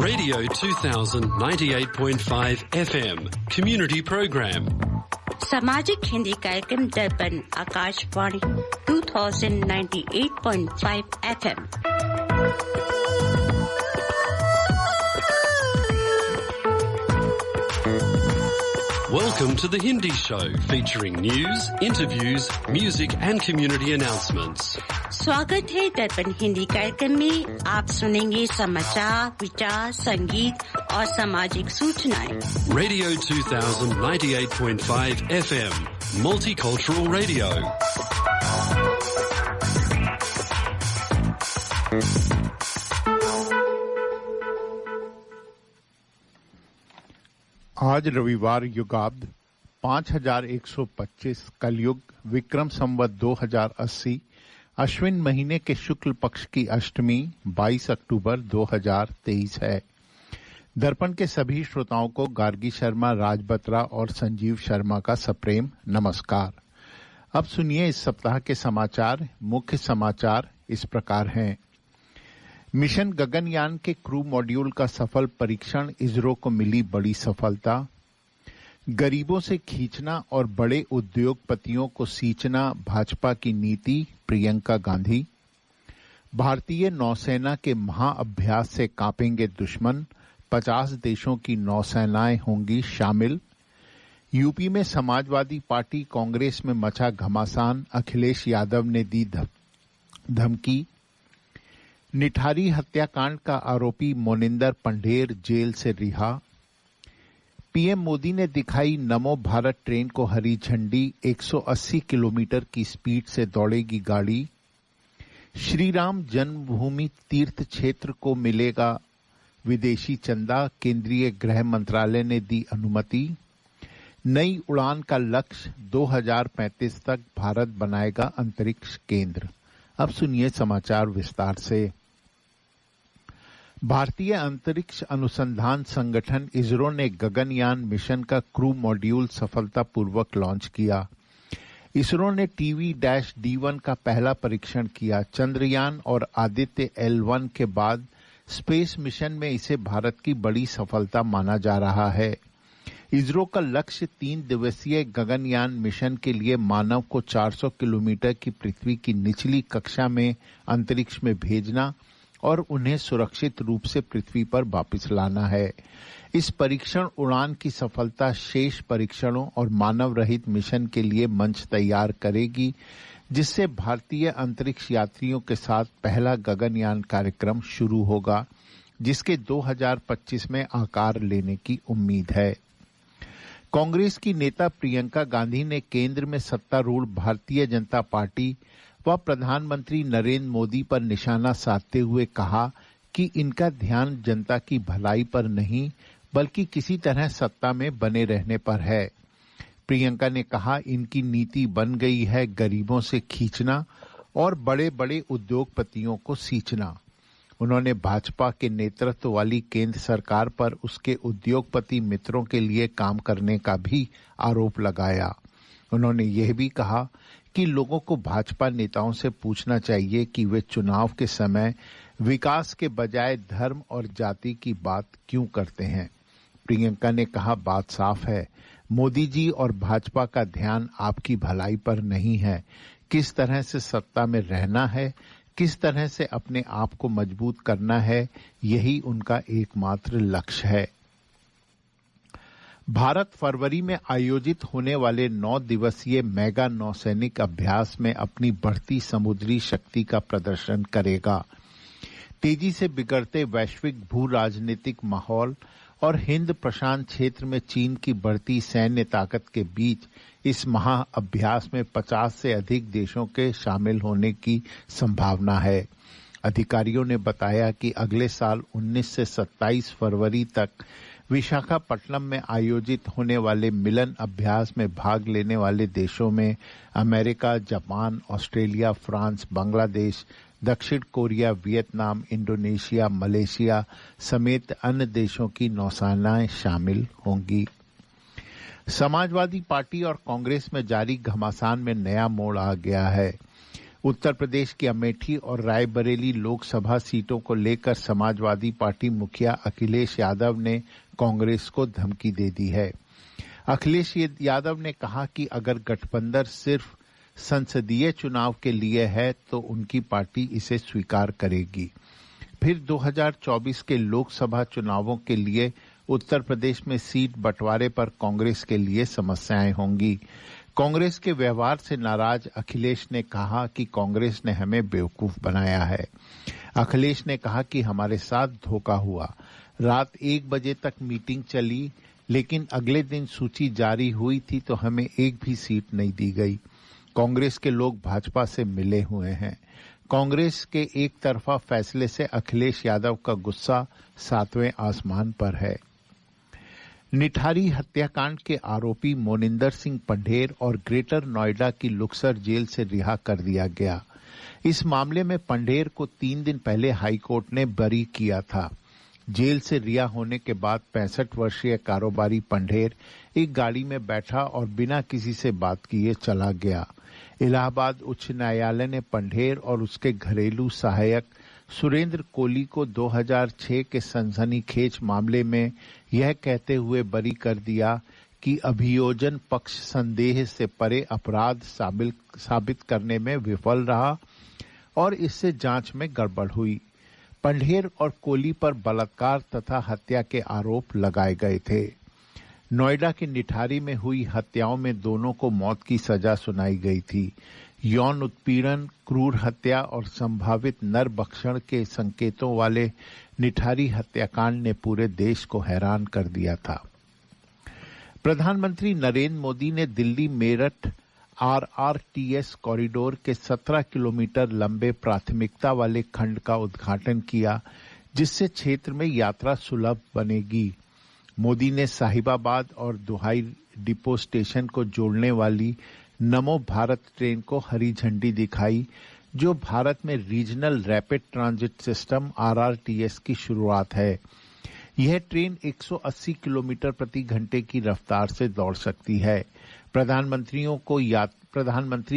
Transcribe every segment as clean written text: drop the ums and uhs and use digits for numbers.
Radio 2000 98.5 FM Community Program. सामाजिक हिंदी कार्यक्रम दर्पण Akashvani 2098.5 FM. Welcome to the Hindi Show, featuring news, interviews, music and community announcements. स्वागत है दर्पण हिंदी कार्यक्रम में। आप सुनेंगे समाचार, विचार, संगीत और सामाजिक सूचनाएं। Radio 2000 98.5 FM Multicultural Radio. आज रविवार युगाब्द 5125 कलयुग विक्रम संवत 2080 अश्विन महीने के शुक्ल पक्ष की अष्टमी 22 अक्टूबर 2023 है। दर्पण के सभी श्रोताओं को गार्गी शर्मा, राज बत्रा और संजीव शर्मा का सप्रेम नमस्कार। अब सुनिए इस सप्ताह के समाचार। मुख्य समाचार इस प्रकार हैं। मिशन गगनयान के क्रू मॉड्यूल का सफल परीक्षण, इसरो को मिली बड़ी सफलता। गरीबों से खींचना और बड़े उद्योगपतियों को सींचना भाजपा की नीति, प्रियंका गांधी। भारतीय नौसेना के महाअभ्यास से कांपेंगे दुश्मन, 50 देशों की नौसेनाएं होंगी शामिल। यूपी में समाजवादी पार्टी कांग्रेस में मचा घमासान, अखिलेश यादव ने दी धमकी। निठारी हत्याकांड का आरोपी मोनिंदर पंढेर जेल से रिहा। पीएम मोदी ने दिखाई नमो भारत ट्रेन को हरी झंडी, 180 किलोमीटर की स्पीड से दौड़ेगी गाड़ी। श्री राम जन्मभूमि तीर्थ क्षेत्र को मिलेगा विदेशी चंदा, केंद्रीय गृह मंत्रालय ने दी अनुमति। नई उड़ान का लक्ष्य 2035 तक भारत बनाएगा अंतरिक्ष केंद्र। अब सुनिए समाचार विस्तार से। भारतीय अंतरिक्ष अनुसंधान संगठन इसरो ने गगनयान मिशन का क्रू मॉड्यूल सफलतापूर्वक लॉन्च किया। इसरो ने टीवी-D1 का पहला परीक्षण किया। चंद्रयान और आदित्य L1 के बाद स्पेस मिशन में इसे भारत की बड़ी सफलता माना जा रहा है। इसरो का लक्ष्य 3 दिवसीय गगनयान मिशन के लिए मानव को 400 किलोमीटर की पृथ्वी की निचली कक्षा में अंतरिक्ष में भेजना और उन्हें सुरक्षित रूप से पृथ्वी पर वापस लाना है। इस परीक्षण उड़ान की सफलता शेष परीक्षणों और मानव रहित मिशन के लिए मंच तैयार करेगी, जिससे भारतीय अंतरिक्ष यात्रियों के साथ पहला गगनयान कार्यक्रम शुरू होगा, जिसके 2025 में आकार लेने की उम्मीद है। कांग्रेस की नेता प्रियंका गांधी ने केंद्र में सत्तारूढ़ भारतीय जनता पार्टी व प्रधानमंत्री नरेंद्र मोदी पर निशाना साधते हुए कहा कि इनका ध्यान जनता की भलाई पर नहीं, बल्कि किसी तरह सत्ता में बने रहने पर है। प्रियंका ने कहा, इनकी नीति बन गई है गरीबों से खींचना और बड़े बड़े उद्योगपतियों को सींचना। उन्होंने भाजपा के नेतृत्व वाली केंद्र सरकार पर उसके उद्योगपति मित्रों के लिए काम करने का भी आरोप लगाया। उन्होंने यह भी कहा कि लोगों को भाजपा नेताओं से पूछना चाहिए कि वे चुनाव के समय विकास के बजाय धर्म और जाति की बात क्यों करते हैं। प्रियंका ने कहा, बात साफ है, मोदी जी और भाजपा का ध्यान आपकी भलाई पर नहीं है। किस तरह से सत्ता में रहना है, किस तरह से अपने आप को मजबूत करना है, यही उनका एकमात्र लक्ष्य है। भारत फरवरी में आयोजित होने वाले 9 दिवसीय मेगा नौसैनिक अभ्यास में अपनी बढ़ती समुद्री शक्ति का प्रदर्शन करेगा। तेजी से बिगड़ते वैश्विक भू राजनीतिक माहौल और हिंद प्रशांत क्षेत्र में चीन की बढ़ती सैन्य ताकत के बीच इस महाअभ्यास में 50 से अधिक देशों के शामिल होने की संभावना है। अधिकारियों ने बताया कि अगले साल 19 से 27 फरवरी तक विशाखापट्टनम में आयोजित होने वाले मिलन अभ्यास में भाग लेने वाले देशों में America, Japan, Australia, France, Bangladesh, दक्षिण कोरिया, वियतनाम, इंडोनेशिया, मलेशिया समेत अन्य देशों की नौसेनाएं शामिल होंगी। समाजवादी पार्टी और कांग्रेस में जारी घमासान में नया मोड़ आ गया है। उत्तर प्रदेश की अमेठी और रायबरेली लोकसभा सीटों को लेकर समाजवादी पार्टी मुखिया अखिलेश यादव ने कांग्रेस को धमकी दे दी है। अखिलेश यादव ने कहा कि अगर गठबंधन सिर्फ संसदीय चुनाव के लिए है तो उनकी पार्टी इसे स्वीकार करेगी। फिर 2024 के लोकसभा चुनावों के लिए उत्तर प्रदेश में सीट बंटवारे पर कांग्रेस के लिए समस्याएं होंगी। कांग्रेस के व्यवहार से नाराज अखिलेश ने कहा कि कांग्रेस ने हमें बेवकूफ बनाया है। अखिलेश ने कहा कि हमारे साथ धोखा हुआ। रात 1 बजे तक मीटिंग चली, लेकिन अगले दिन सूची जारी हुई थी तो हमें एक भी सीट नहीं दी गई। कांग्रेस के लोग भाजपा से मिले हुए हैं। कांग्रेस के एक तरफा फैसले से अखिलेश यादव का गुस्सा 7वें आसमान पर है। निठारी हत्याकांड के आरोपी मोनिंदर सिंह पंढेर और ग्रेटर नोएडा की लुक्सर जेल से रिहा कर दिया गया। इस मामले में पंढेर को 3 दिन पहले हाईकोर्ट ने बरी किया था। जेल से रिहा होने के बाद 65 वर्षीय कारोबारी पंढेर एक गाड़ी में बैठा और बिना किसी से बात किए चला गया। इलाहाबाद उच्च न्यायालय ने पंढेर और उसके घरेलू सहायक सुरेंद्र कोली को 2006 के सनसनीखेज मामले में यह कहते हुए बरी कर दिया कि अभियोजन पक्ष संदेह से परे अपराध साबित करने में विफल रहा और इससे जांच में गड़बड़ हुई। पंढेर और कोली पर बलात्कार तथा हत्या के आरोप लगाए गए थे। नोएडा की निठारी में हुई हत्याओं में दोनों को मौत की सजा सुनाई गई थी। यौन उत्पीड़न, क्रूर हत्या और संभावित नरभक्षण के संकेतों वाले निठारी हत्याकांड ने पूरे देश को हैरान कर दिया था। प्रधानमंत्री नरेंद्र मोदी ने दिल्ली मेरठ आरआरटीएस कॉरिडोर के 17 किलोमीटर लंबे प्राथमिकता वाले खंड का उद्घाटन किया, जिससे क्षेत्र में यात्रा सुलभ बनेगी। मोदी ने साहिबाबाद और दुहाई डिपो स्टेशन को जोड़ने वाली नमो भारत ट्रेन को हरी झंडी दिखाई, जो भारत में regional rapid transit system RRTS की शुरुआत है। यह ट्रेन 180 किलोमीटर प्रति घंटे की रफ्तार से दौड़ सकती है। प्रधानमंत्री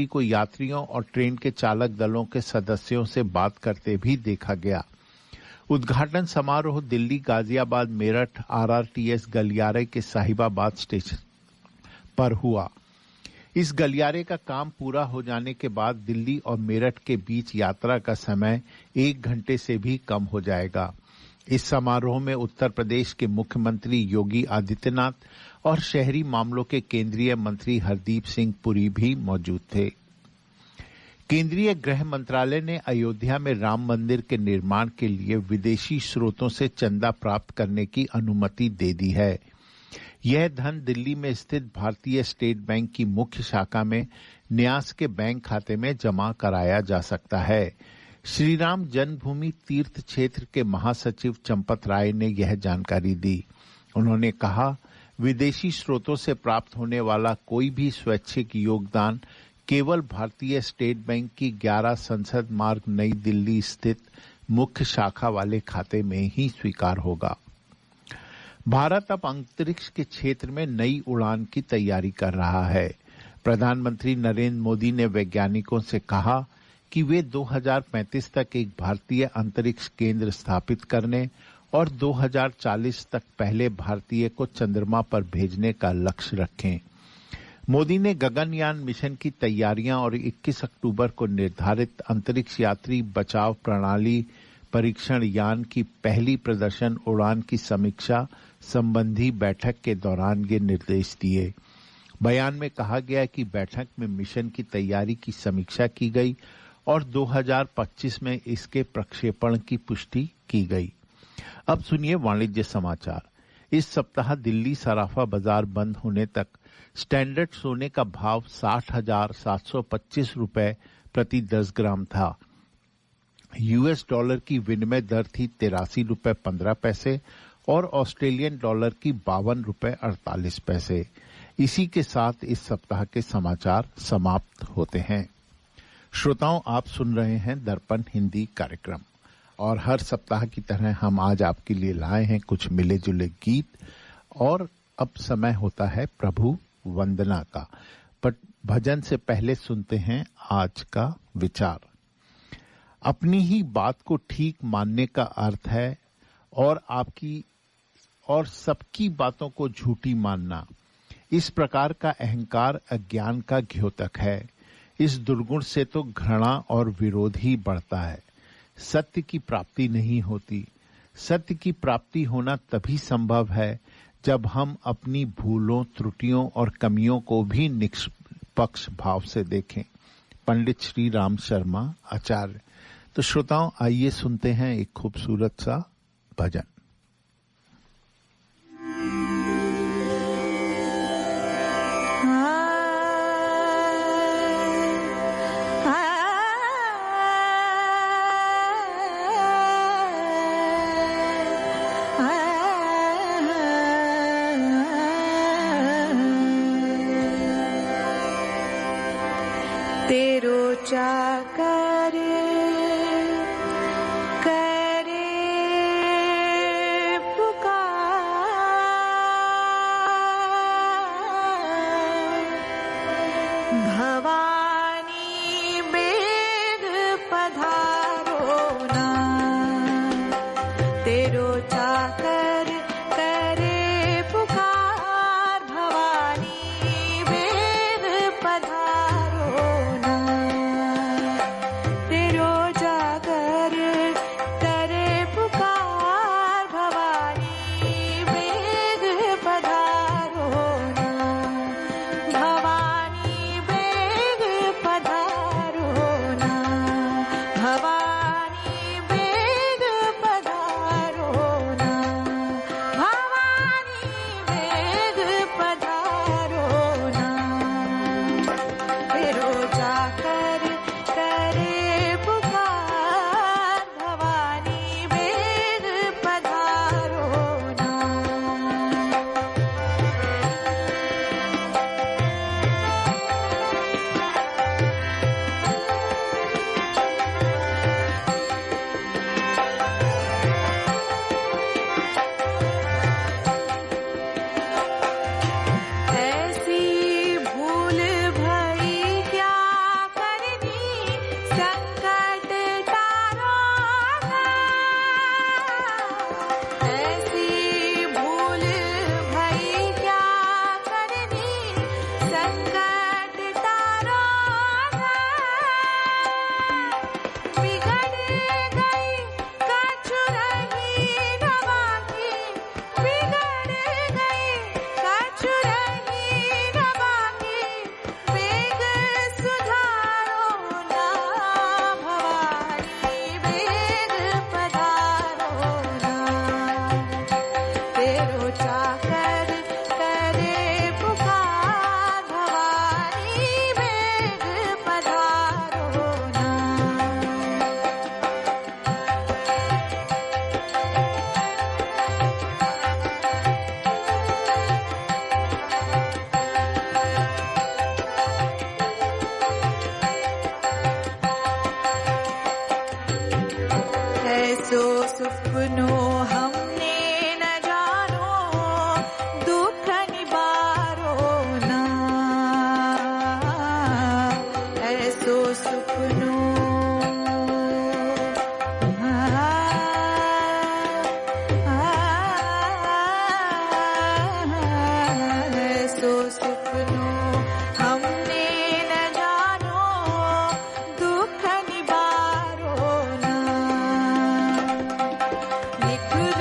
को यात्रियों और ट्रेन के चालक दलों के सदस्यों से बात करते भी देखा गया। उद्घाटन समारोह दिल्ली गाजियाबाद मेरठ आरआरटीएस गलियारे के साहिबाबाद स्टेशन पर हुआ। इस गलियारे का काम पूरा हो जाने के बाद दिल्ली और मेरठ के बीच यात्रा का समय 1 घंटे से भी कम हो जाएगा। इस समारोह में उत्तर प्रदेश के मुख्यमंत्री योगी आदित्यनाथ और शहरी मामलों के केंद्रीय मंत्री हरदीप सिंह पुरी भी मौजूद थे। केंद्रीय गृह मंत्रालय ने अयोध्या में राम मंदिर के निर्माण के लिए विदेशी स्रोतों से चंदा प्राप्त करने की अनुमति दे दी है। यह धन दिल्ली में स्थित भारतीय स्टेट बैंक की मुख्य शाखा में न्यास के बैंक खाते में जमा कराया जा सकता है। श्री राम जन्मभूमि तीर्थ क्षेत्र के महासचिव चंपत राय ने यह जानकारी दी। उन्होंने कहा, विदेशी स्रोतों से प्राप्त होने वाला कोई भी स्वैच्छिक योगदान केवल भारतीय स्टेट बैंक की 11 संसद मार्ग नई दिल्ली स्थित मुख्य शाखा वाले खाते में ही स्वीकार होगा। भारत अब अंतरिक्ष के क्षेत्र में नई उड़ान की तैयारी कर रहा है। प्रधानमंत्री नरेंद्र मोदी ने वैज्ञानिकों से कहा कि वे 2035 तक एक भारतीय अंतरिक्ष केंद्र स्थापित करने और 2040 तक पहले भारतीय को चंद्रमा पर भेजने का लक्ष्य रखें। मोदी ने गगनयान मिशन की तैयारियां और 21 अक्टूबर को निर्धारित अंतरिक्ष यात्री बचाव प्रणाली परीक्षण यान की पहली प्रदर्शन उड़ान की समीक्षा संबंधी बैठक के दौरान ये निर्देश दिए। बयान में कहा गया कि बैठक में मिशन की तैयारी की समीक्षा की गई और 2025 में इसके प्रक्षेपण की पुष्टि की गई। अब सुनिए वाणिज्य समाचार। इस सप्ताह दिल्ली सराफा बाजार बंद होने तक स्टैंडर्ड सोने का भाव 60,725 रुपए प्रति 10 ग्राम था। यूएस डॉलर की विनिमय दर थी 83 रुपए 15 पैसे और ऑस्ट्रेलियन डॉलर की 52 रुपए 48 पैसे। इसी के साथ इस सप्ताह के समाचार समाप्त होते हैं। श्रोताओं, आप सुन रहे हैं दर्पण हिंदी कार्यक्रम और हर सप्ताह की तरह हम आज आपके लिए लाए हैं कुछ मिले जुले गीत और अब समय होता है प्रभु वंदना का। पर भजन से पहले सुनते हैं आज का विचार। अपनी ही बात को ठीक मानने का अर्थ है और आपकी और सबकी बातों को झूठी मानना। इस प्रकार का अहंकार अज्ञान का द्योतक है। इस दुर्गुण से तो घृणा और विरोध ही बढ़ता है। सत्य की प्राप्ति नहीं होती। सत्य की प्राप्ति होना तभी संभव है जब हम अपनी भूलों, त्रुटियों और कमियों को भी निष्पक्ष भाव से देखें। पंडित श्री राम शर्मा आचार्य। तो श्रोताओं, आइए सुनते हैं एक खूबसूरत सा भजन। तेरो चाकर करे पुकार, भवानी बेग पधारो ना। तेरो चाकर करे पुकार, भवानी बेग पधारो ना। तेरो जागर करे पुकार, भवानी बेग पधारो ना। भवानी बेग पधारो ना। भवानी बेग पधारो ना। भवानी बेग पधारो ना। तेरो जाकर करे पुकार, भवानी बेग पधारो ना। ऐसी भूल भई क्या करनी, संकट टारो ना। ऐसी भूल भई क्या करनी, संकट टारो ना। बिगड़ गई कछु रही न बाकी, बिगड़ गई कछु रही न बाकी, बेग सुधारो ना। भवानी बेग पधारो ना। तेरो चाकर करे पुकार, भवानी बेग पधारो ना। ऐसो सुपनो हमने न जानो, दुख निवारो ना। ऐसो सुपनो ऐसो सुपनो हमने न जानो, दुख निवारो ना। निखुर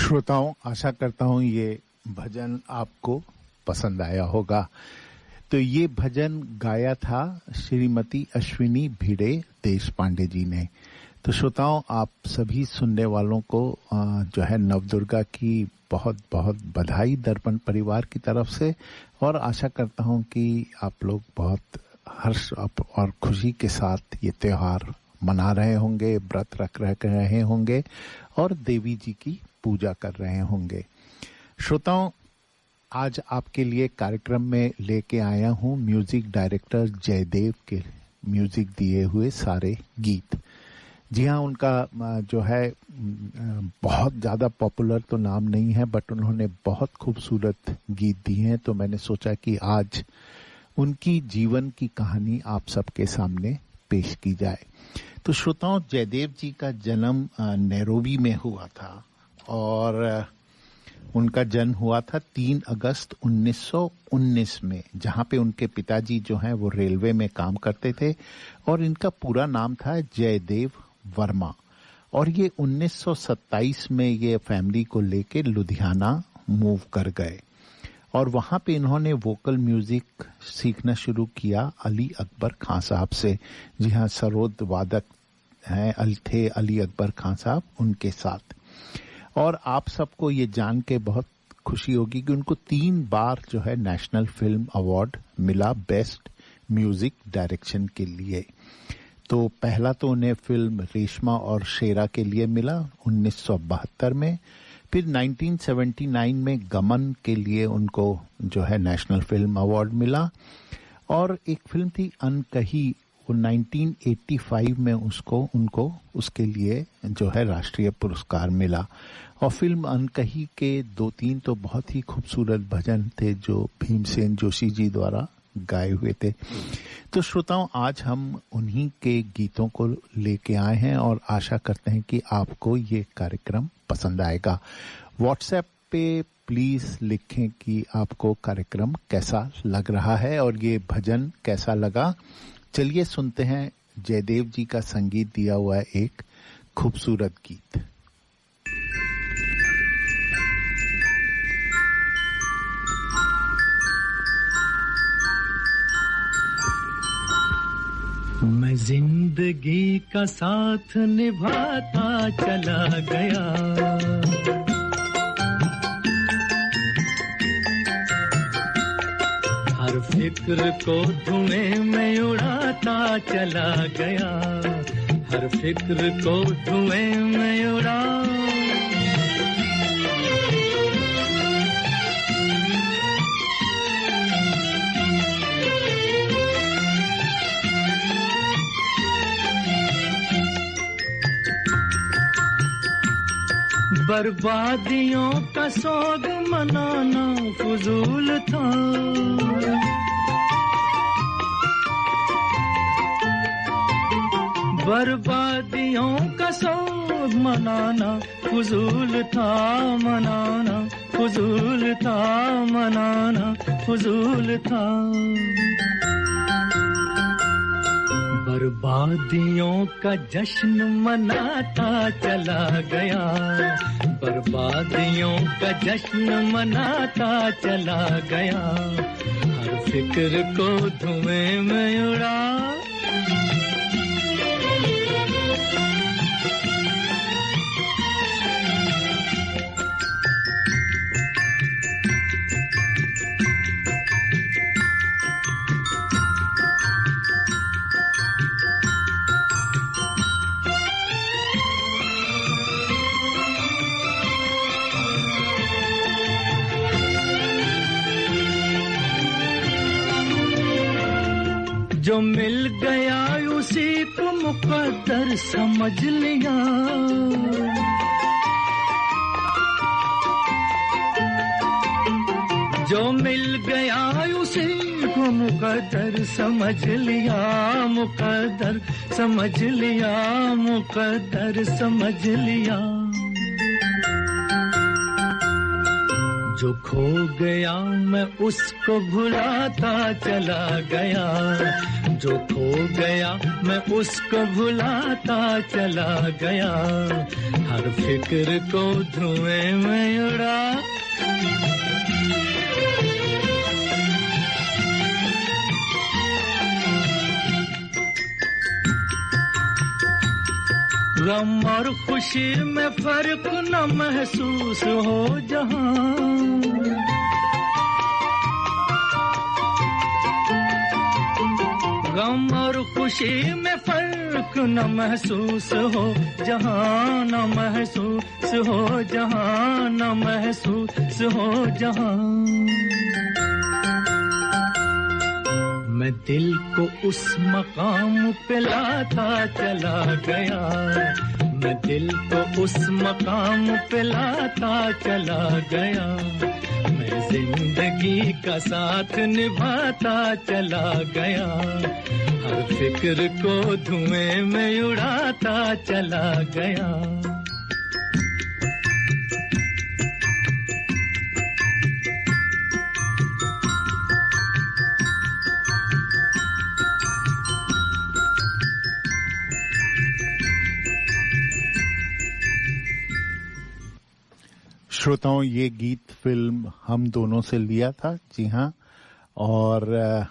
श्रोताओं, आशा करता हूं ये भजन आपको पसंद आया होगा। तो ये भजन गाया था श्रीमती अश्विनी भिड़े देशपांडे जी ने। तो श्रोताओं, आप सभी सुनने वालों को जो है नवदुर्गा की बहुत बहुत बधाई दर्पण परिवार की तरफ से, और आशा करता हूं कि आप लोग बहुत हर्ष और खुशी के साथ ये त्योहार मना रहे होंगे, व्रत रख रहे होंगे और देवी जी की पूजा कर रहे होंगे। श्रोताओं, आज आपके लिए कार्यक्रम में लेके आया हूं म्यूजिक डायरेक्टर जयदेव के म्यूजिक दिए हुए सारे गीत। जी हाँ, उनका जो है बहुत ज़्यादा पॉपुलर तो नाम नहीं है, बट उन्होंने बहुत खूबसूरत गीत दिए हैं। तो मैंने सोचा कि आज उनकी जीवन की कहानी आप सबके सामने पेश की जाए। तो श्रोताओं, जयदेव जी का जन्म नैरोबी में हुआ था और उनका जन्म हुआ था 3 अगस्त 1919 में, जहां पे उनके पिताजी जो हैं वो रेलवे में काम करते थे और इनका पूरा नाम था जयदेव वर्मा। और ये 1927 में ये फैमिली को लेके लुधियाना मूव कर गए और वहां पे इन्होंने वोकल म्यूजिक सीखना शुरू किया अली अकबर खां साहब से। जी हाँ, सरोद वादक हैं थे अली अकबर खां साहब, उनके साथ। और आप सबको ये जान के बहुत खुशी होगी कि उनको 3 बार जो है नेशनल फिल्म अवार्ड मिला बेस्ट म्यूजिक डायरेक्शन के लिए। तो पहला तो उन्हें फिल्म रेशमा और शेरा के लिए मिला 1972 में, फिर 1979 में गमन के लिए उनको जो है नेशनल फिल्म अवार्ड मिला, और एक फिल्म थी अनकही, वो 1985 में उनको उसके लिए जो है राष्ट्रीय पुरस्कार मिला। और फिल्म अनकही के 2-3 तो बहुत ही खूबसूरत भजन थे जो भीमसेन जोशी जी द्वारा गाए हुए थे। तो श्रोताओं, आज हम उन्हीं के गीतों को लेके आए हैं और आशा करते हैं कि आपको ये कार्यक्रम पसंद आएगा। व्हाट्सएप पे प्लीज लिखें कि आपको कार्यक्रम कैसा लग रहा है और ये भजन कैसा लगा। चलिए सुनते हैं जयदेव जी का संगीत दिया हुआ एक खूबसूरत गीत। मैं जिंदगी का साथ निभाता चला गया, हर फिक्र को धुएं में उड़ाता चला गया, हर फिक्र को धुएं में उड़ा। बर्बादियों का सोग मनाना फजूल था, बर्बादियों का सोग मनाना फजूल था, मनाना फजूल था, मनाना फजूल था। बर्बादियों का जश्न मनाता चला गया, बर्बादियों का जश्न मनाता चला गया, हर फिक्र को धुएं में उड़ा। जो मिल गया उसी को मुकद्दर समझ लिया, जो मिल गया उसी को मुकद्दर समझ लिया, मुकद्दर समझ लिया, मुकद्दर समझ लिया। जो खो गया मैं उसको भुलाता चला गया, जो खो गया मैं उसको भुलाता चला गया, हर फिक्र को धुएं में उड़ा। गम और खुशी में फर्क न महसूस हो जहां, गम और खुशी में फर्क न महसूस हो जहां, न महसूस हो जहां, न महसूस हो जहां। मैं दिल को उस मकाम पे लाता चला गया, मैं दिल को उस मकाम पे लाता चला गया, मैं जिंदगी का साथ निभाता चला गया, हर फिक्र को धुएं में उड़ाता चला गया। श्रोताओं, ये गीत फिल्म हम दोनों से लिया था, जी हाँ, और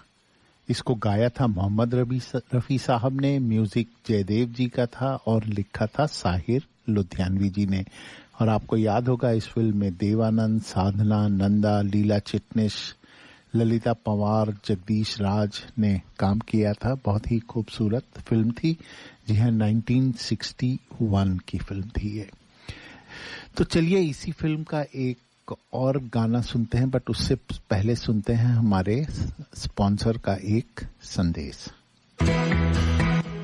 इसको गाया था मोहम्मद रफी साहब ने, म्यूजिक जयदेव जी का था और लिखा था साहिर लुधियानवी जी ने। और आपको याद होगा इस फिल्म में देवानंद, साधना, नंदा, लीला चिटनिस, ललिता पंवार, जगदीश राज ने काम किया था। बहुत ही खूबसूरत फिल्म थी, जी हाँ, 1961 की फिल्म थी ये। तो चलिए इसी फिल्म का एक और गाना सुनते हैं, बट उससे पहले सुनते हैं हमारे स्पॉन्सर का एक संदेश।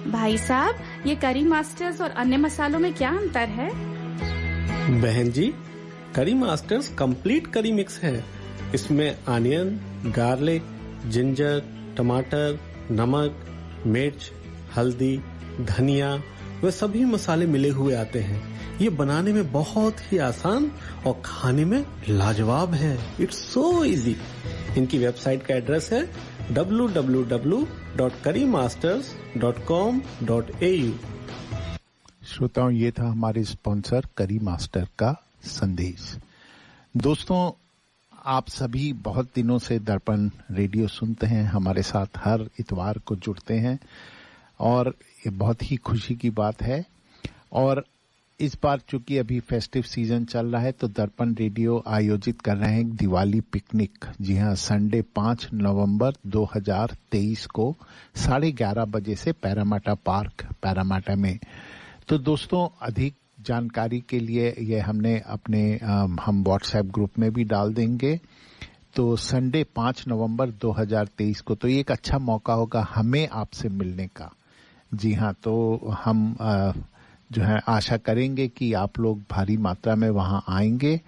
भाई साहब, ये करी मास्टर्स और अन्य मसालों में क्या अंतर है? बहन जी, करी मास्टर्स कंप्लीट करी मिक्स है। इसमें अनियन, गार्लिक, जिंजर, टमाटर, नमक, मिर्च, हल्दी, धनिया वे सभी मसाले मिले हुए आते हैं। ये बनाने में बहुत ही आसान और खाने में लाजवाब है। It's so easy. इनकी वेबसाइट का एड्रेस है www.currymasters.com.au। श्रोताओं, ये था हमारे स्पॉन्सर करी मास्टर का संदेश। दोस्तों, आप सभी बहुत दिनों से दर्पण रेडियो सुनते हैं, हमारे साथ हर इतवार को जुड़ते हैं और ये बहुत ही खुशी की बात है। और इस बार चूंकि अभी फेस्टिव सीजन चल रहा है तो दर्पण रेडियो आयोजित कर रहे हैं दिवाली पिकनिक। जी हाँ, संडे 5 नवंबर 2023 को 11:30 बजे से पैरामाटा पार्क पैरामाटा में। तो दोस्तों, अधिक जानकारी के लिए ये हमने अपने हम व्हाट्सएप ग्रुप में भी डाल देंगे। तो संडे 5 नवंबर 2023 को तो ये एक अच्छा मौका होगा हमें आपसे मिलने का। जी हाँ, तो हम जो है आशा करेंगे कि आप लोग भारी मात्रा में वहां आएंगे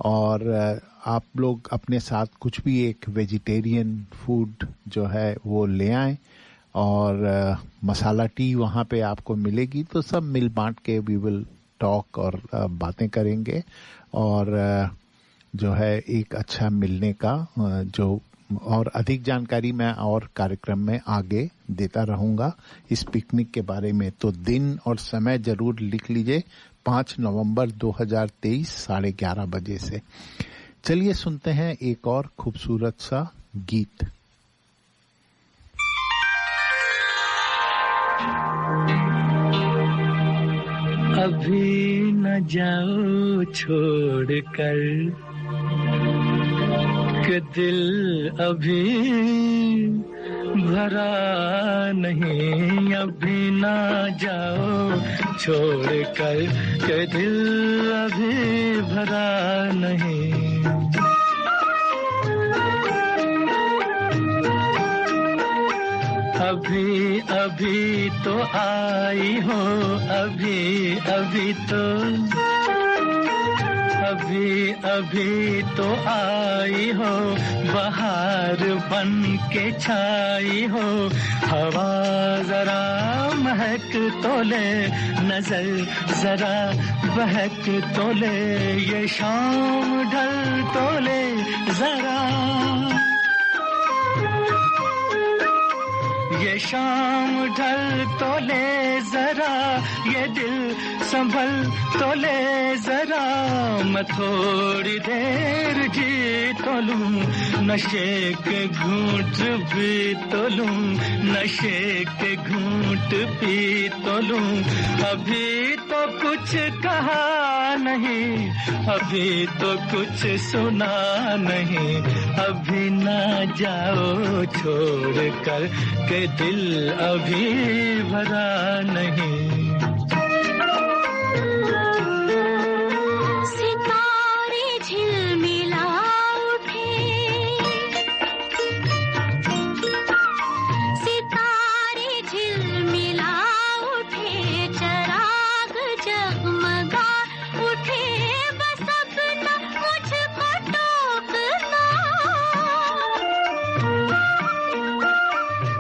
और आप लोग अपने साथ कुछ भी एक वेजिटेरियन फूड जो है वो ले आएं और मसाला टी वहां पे आपको मिलेगी। तो सब मिल बांट के वी विल टॉक और बातें करेंगे और जो है एक अच्छा मिलने का जो और अधिक जानकारी मैं और कार्यक्रम में आगे देता रहूंगा इस पिकनिक के बारे में। तो दिन और समय जरूर लिख लीजिए, 5 नवंबर 2023 11:30 बजे से। चलिए सुनते हैं एक और खूबसूरत सा गीत। अभी न जाओ छोड़ कर कि दिल अभी भरा नहीं, अभी ना जाओ छोड़ कर कि दिल अभी भरा नहीं। अभी अभी तो आई हो, अभी अभी तो अभी अभी तो आई हो, बहार बन के छाई हो। हवा जरा महक तो ले, नजर जरा बहक तो ले, ये शाम ढल तो ले जरा, ये शाम ढल तो ले जरा, ये दिल संभल तो ले जरा, मैं थोड़ी देर जी तो लूं, नशे के घूंट भी तो लूं, नशे के घूंट पी तो लूं। अभी तो कुछ कहा नहीं, अभी तो कुछ सुना नहीं, अभी ना जाओ छोड़ कर के दिल अभी भरा नहीं। सितारे झिलमिला उठे, सितारे झिलमिला उठे, चराग जगमगा उठे, बस अपना मुझको टोकना,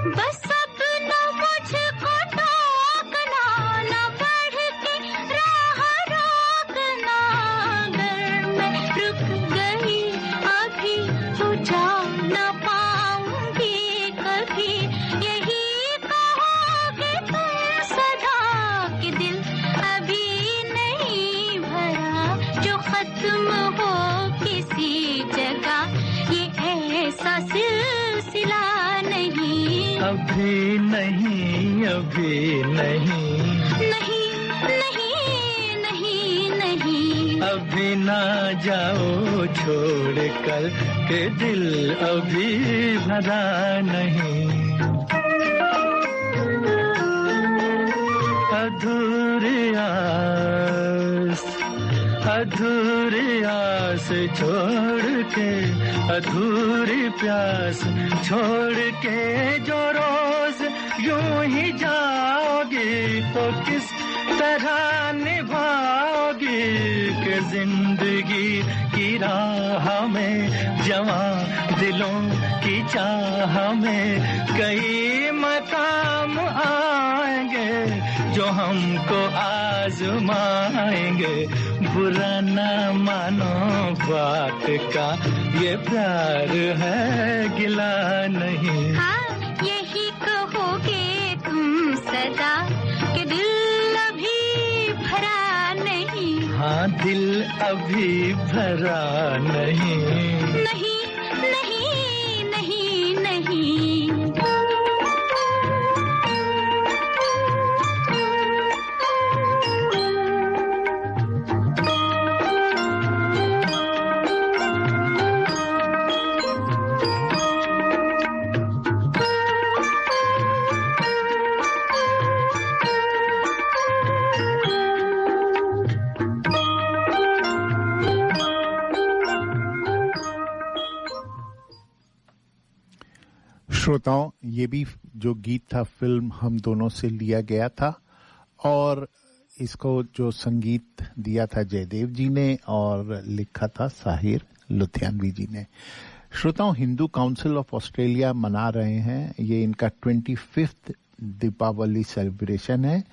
बस अपना मुझको टोकना, न बढ़ के राह रोकना। अगर मैं रुक गई अभी तो जा न पाऊंगी कभी, यही कहोगे तुम सदा कि दिल अभी नहीं भरा, जो खत्म हो किसी जगह ये ऐसा सिलसिला नहीं। अभी नहीं, अभी नहीं, नहीं नहीं नहीं नहीं, अभी ना जाओ छोड़ कर के दिल अभी भरा नहीं। अधूरी आस, अधूरी आस छोड़ के, अधूरी प्यास छोड़ के जो रोज यूं ही जाओगी, तो किस तरह निभाओगी कि जिंदगी की राह में, जवां दिलों की चाह में कई मकाम आएंगे जो हमको आजमाएंगे। बुरा न मानो बात का, ये प्यार है गिला नहीं। हाँ यही कहोगे तुम सदा कि दिल अभी भरा नहीं। हाँ दिल अभी भरा नहीं, नहीं नहीं नहीं नहीं। श्रोताओं, ये भी जो गीत था फिल्म हम दोनों से लिया गया था और इसको जो संगीत दिया था जयदेव जी ने और लिखा था साहिर लुधियानवी जी ने। श्रोताओं, हिंदू काउंसिल ऑफ ऑस्ट्रेलिया मना रहे हैं, ये इनका 25th दीपावली सेलिब्रेशन है।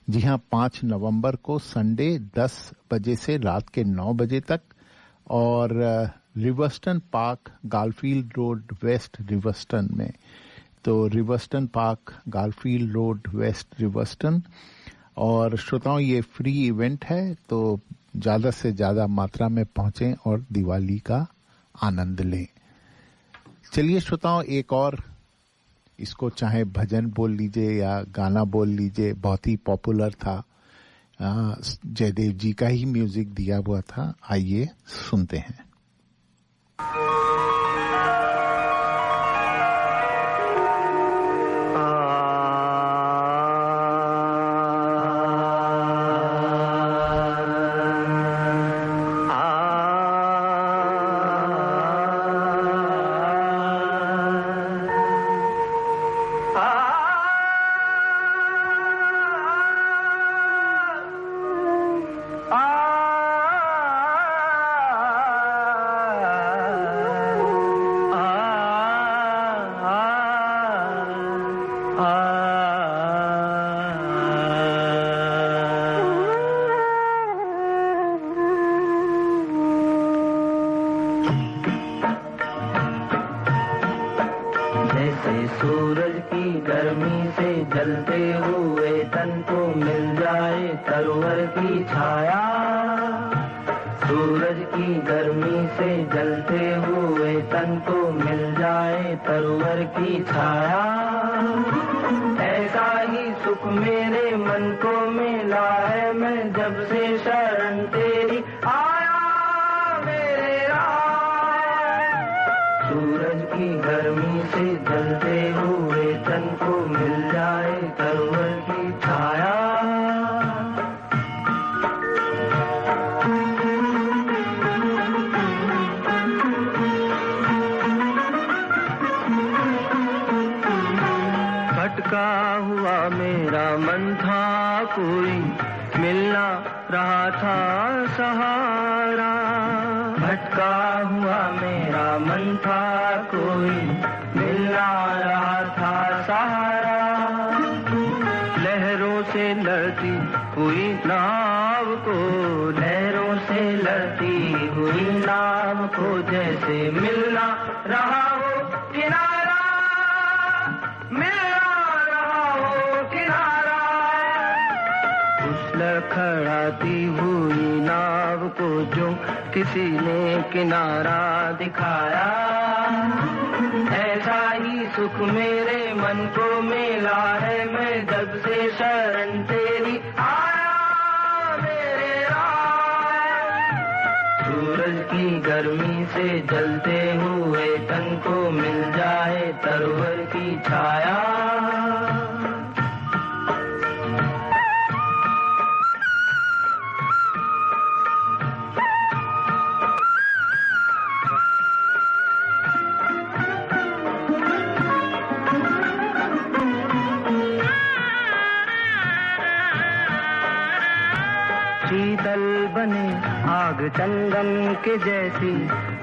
जी हाँ, 5 नवंबर को संडे 10 बजे से रात के 9 बजे तक, और रिवर्स्टन पार्क, गालफील्ड रोड वेस्ट, रिवर्स्टन में। तो रिवर्स्टन पार्क, गालफील्ड रोड वेस्ट, रिवर्स्टन। और श्रोताओं, ये फ्री इवेंट है, तो ज्यादा से ज्यादा मात्रा में पहुंचें और दिवाली का आनंद लें। चलिए श्रोताओं, एक और, इसको चाहे भजन बोल लीजिए या गाना बोल लीजिए, बहुत ही पॉपुलर था, जयदेव जी का ही म्यूजिक दिया हुआ था। आइए सुनते हैं। जलते हुए तन को मिल जाए तरवर की छाया, सूरज की गर्मी से जलते हुए तन को मिल जाए तरवर की छाया, ऐसा ही सुख मेरे मन को मिला है मैं जब से शरण तेरी आया मेरे राम। सूरज की गर्मी से जलते हुए तन को मिल जाए तरवर की छाया, भटका हुआ मेरा मन था कोई मिलना रहा था सहारा, भटका हुआ मेरा मन था कोई मिलना रहा था सहारा, लहरों से लड़ती हुई नाव को, लहरों से लड़ती हुई नाव को जैसे मिलना रहा हो किनारा, मिलना रहा हो किनारा, उस लड़खड़ाती हुई नाव को जो किसी ने किनारा दिखाया, ऐसा ही सुख मेरे मन को मिला है मैं जब से शरण तेरी आया मेरे राम। सूरज की गर्मी से जलते हुए तन को मिल जाए तरवर की छाया, शीतल बने आग चंदन के जैसी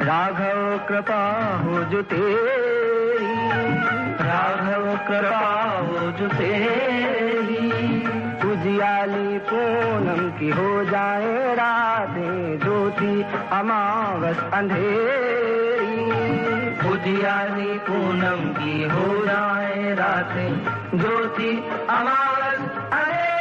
राघव कृपा हो जो तेरी, राघव कृपा हो जो तेरी, उजियाली पूनम की हो जाए रातें ज्योति अमावस अंधेरी, उजियाली पूनम की हो जाए रातें ज्योति अमावस अंधेरी,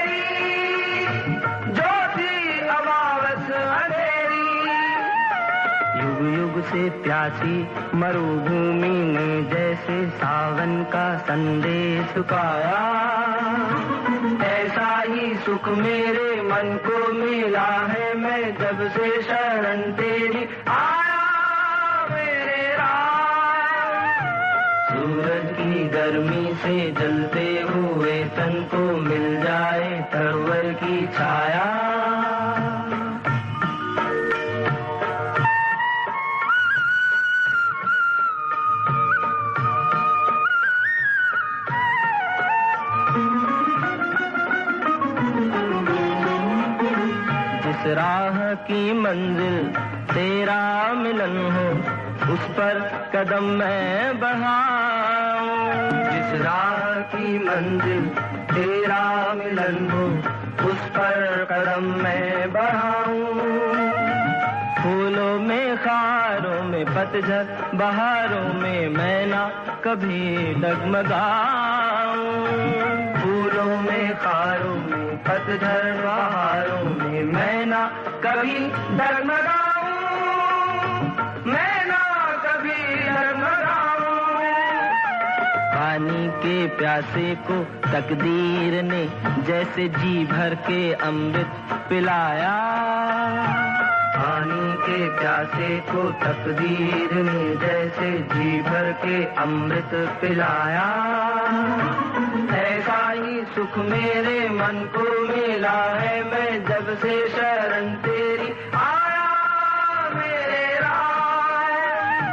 युग युग से प्यासी मरुभूमि ने जैसे सावन का संदेश पाया, ऐसा ही सुख मेरे मन को मिला है मैं जब से शरण तेरी आया मेरे राम। सूरज की गर्मी से जलते हुए तन को मिल जाए तरवर की छाया, राह की मंजिल तेरा मिलन हो उस पर कदम मैं बढ़ाऊं, जिस राह की मंजिल तेरा मिलन हो उस पर कदम मैं बढ़ाऊं, फूलों में खारों में पतझड़ बहारों में मैं ना कभी डगमगाऊं, फूलों में खारों में पतझड़ बहारों में मैं ना कभी डगमगाऊं, मैं ना कभी डगमगाऊं। पानी के प्यासे को तकदीर ने जैसे जी भर के अमृत पिलाया, पानी के प्यासे को तकदीर ने जैसे जी भर के अमृत पिलाया, ऐसा ही सुख मेरे मन को मिला है मैं जब से शरण तेरी आया मेरे राम।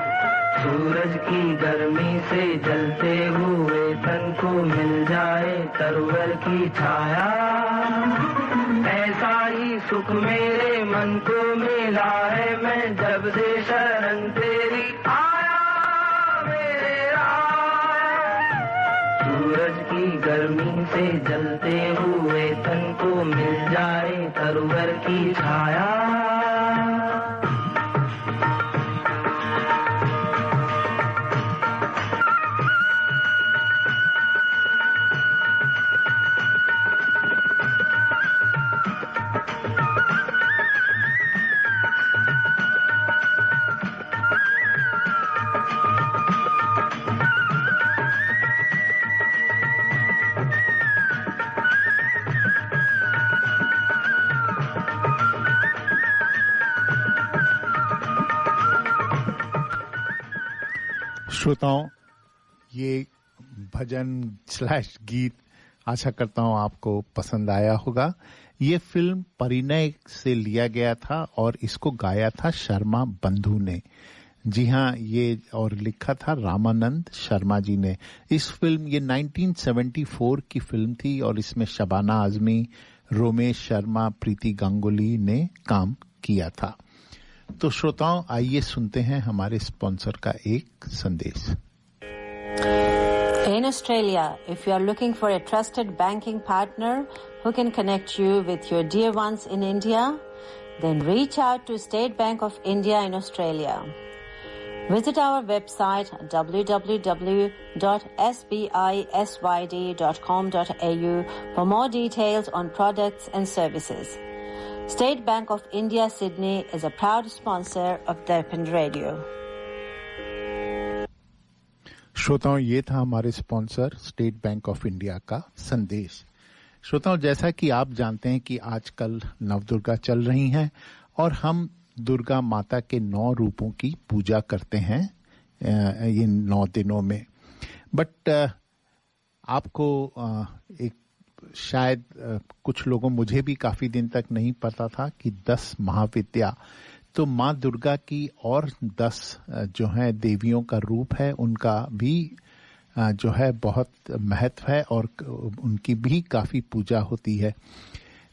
सूरज की गर्मी से जलते हुए तन को मिल जाए तरवर की छाया, ऐसा ही सुख मेरे मन को मिला है मैं जब से शरण तेरी आया मेरे राम। सूरज की गर्मी से जलते हुए तन को मिल जाए तरवर की छाया, श्रोताओं, ये भजन / गीत आशा करता हूं आपको पसंद आया होगा। ये फिल्म परिणय से लिया गया था और इसको गाया था शर्मा बंधु ने। जी हाँ, ये और लिखा था रामानंद शर्मा जी ने। इस फिल्म, ये 1974 की फिल्म थी और इसमें शबाना आजमी, रोमेश शर्मा, प्रीति गांगुली ने काम किया था। तो श्रोताओं, आइए सुनते हैं हमारे स्पॉन्सर का एक संदेश। In Australia, if you are looking for a trusted banking partner who can connect you with your dear ones in India, then reach out to State Bank of India in Australia. Visit our website www.sbisyd.com.au for more details on products and services. State Bank of India, Sydney is a proud sponsor of Darpan Radio. श्रोताओं, ये था हमारे sponsor state bank of India का संदेश। श्रोताओं, जैसा कि आप जानते हैं कि आजकल नवदुर्गा चल रही हैं और हम दुर्गा माता के 9 रूपों की पूजा करते हैं ये 9 दिनों में। बट आपको एक शायद कुछ लोगों, मुझे भी काफी दिन तक नहीं पता था कि 10 महाविद्या, तो माँ दुर्गा की और 10 जो है देवियों का रूप है, उनका भी जो है बहुत महत्व है और उनकी भी काफी पूजा होती है।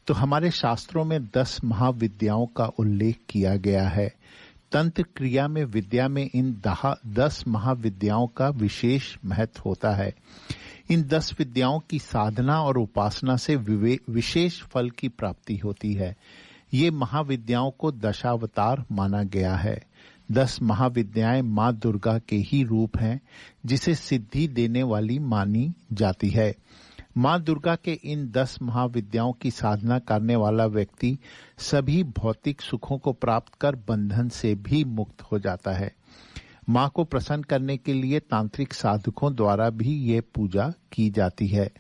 तो हमारे शास्त्रों में 10 महाविद्याओं का उल्लेख किया गया है। तंत्र क्रिया में विद्या में इन 10 महाविद्याओं का विशेष महत्व होता है। इन 10 विद्याओं की साधना और उपासना से विशेष फल की प्राप्ति होती है। ये महाविद्याओं को दशावतार माना गया है। 10 महाविद्याएं माँ दुर्गा के ही रूप हैं, जिसे सिद्धि देने वाली मानी जाती है। माँ दुर्गा के इन 10 महाविद्याओं की साधना करने वाला व्यक्ति सभी भौतिक सुखों को प्राप्त कर बंधन से भी मुक्त हो जाता है। माँ को प्रसन्न करने के लिए तांत्रिक साधकों द्वारा भी ये पूजा की जाती है।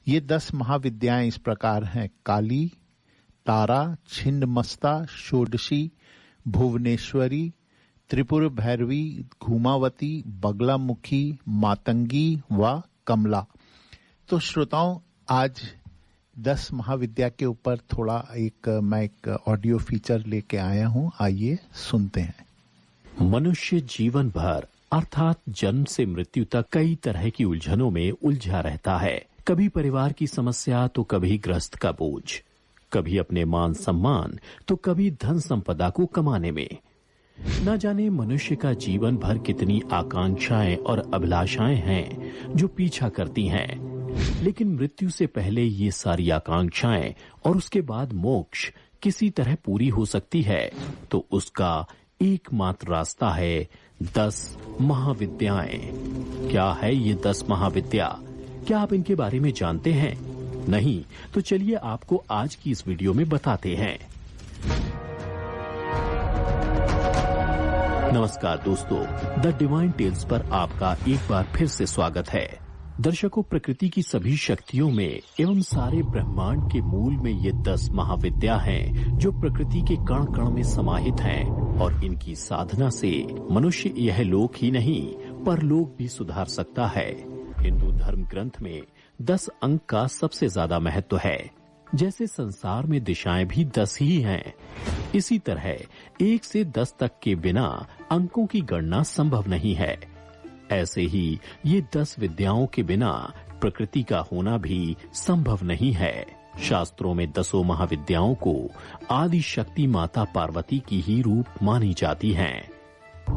ये 10 महाविद्याएं इस प्रकार हैं: काली, तारा, छिन्नमस्ता, षोडशी, भुवनेश्वरी, त्रिपुर भैरवी, घूमावती, बगलामुखी, मातंगी व कमला। तो श्रोताओं, आज 10 महाविद्या के ऊपर थोड़ा मैं एक ऑडियो फीचर लेके आया हूं। आइए सुनते हैं। मनुष्य जीवन भर अर्थात जन्म से मृत्यु तक कई तरह की उलझनों में उलझा रहता है। कभी परिवार की समस्या, तो कभी ग्रस्त का बोझ, कभी अपने मान सम्मान, तो कभी धन संपदा को कमाने में। न जाने मनुष्य का जीवन भर कितनी आकांक्षाएं और अभिलाषाएं हैं जो पीछा करती हैं, लेकिन मृत्यु से पहले ये सारी आकांक्षाएं और उसके बाद मोक्ष किसी तरह पूरी हो सकती है, तो उसका एकमात्र रास्ता है 10 महाविद्याएं। क्या है ये 10 महाविद्या? क्या आप इनके बारे में जानते हैं? नहीं तो चलिए आपको आज की इस वीडियो में बताते हैं। नमस्कार दोस्तों, द डिवाइन टेल्स पर आपका एक बार फिर से स्वागत है। दर्शकों, प्रकृति की सभी शक्तियों में एवं सारे ब्रह्मांड के मूल में ये 10 महाविद्या हैं जो प्रकृति के कण कण में समाहित हैं और इनकी साधना से मनुष्य यह लोक ही नहीं परलोक भी सुधार सकता है। हिंदू धर्म ग्रंथ में 10 अंक का सबसे ज्यादा महत्व है। जैसे संसार में दिशाएं भी 10 ही हैं, इसी तरह 1 से 10 तक के बिना अंकों की गणना संभव नहीं है। ऐसे ही ये 10 विद्याओं के बिना प्रकृति का होना भी संभव नहीं है। शास्त्रों में 10 महाविद्याओं को आदि शक्ति माता पार्वती की ही रूप मानी जाती हैं।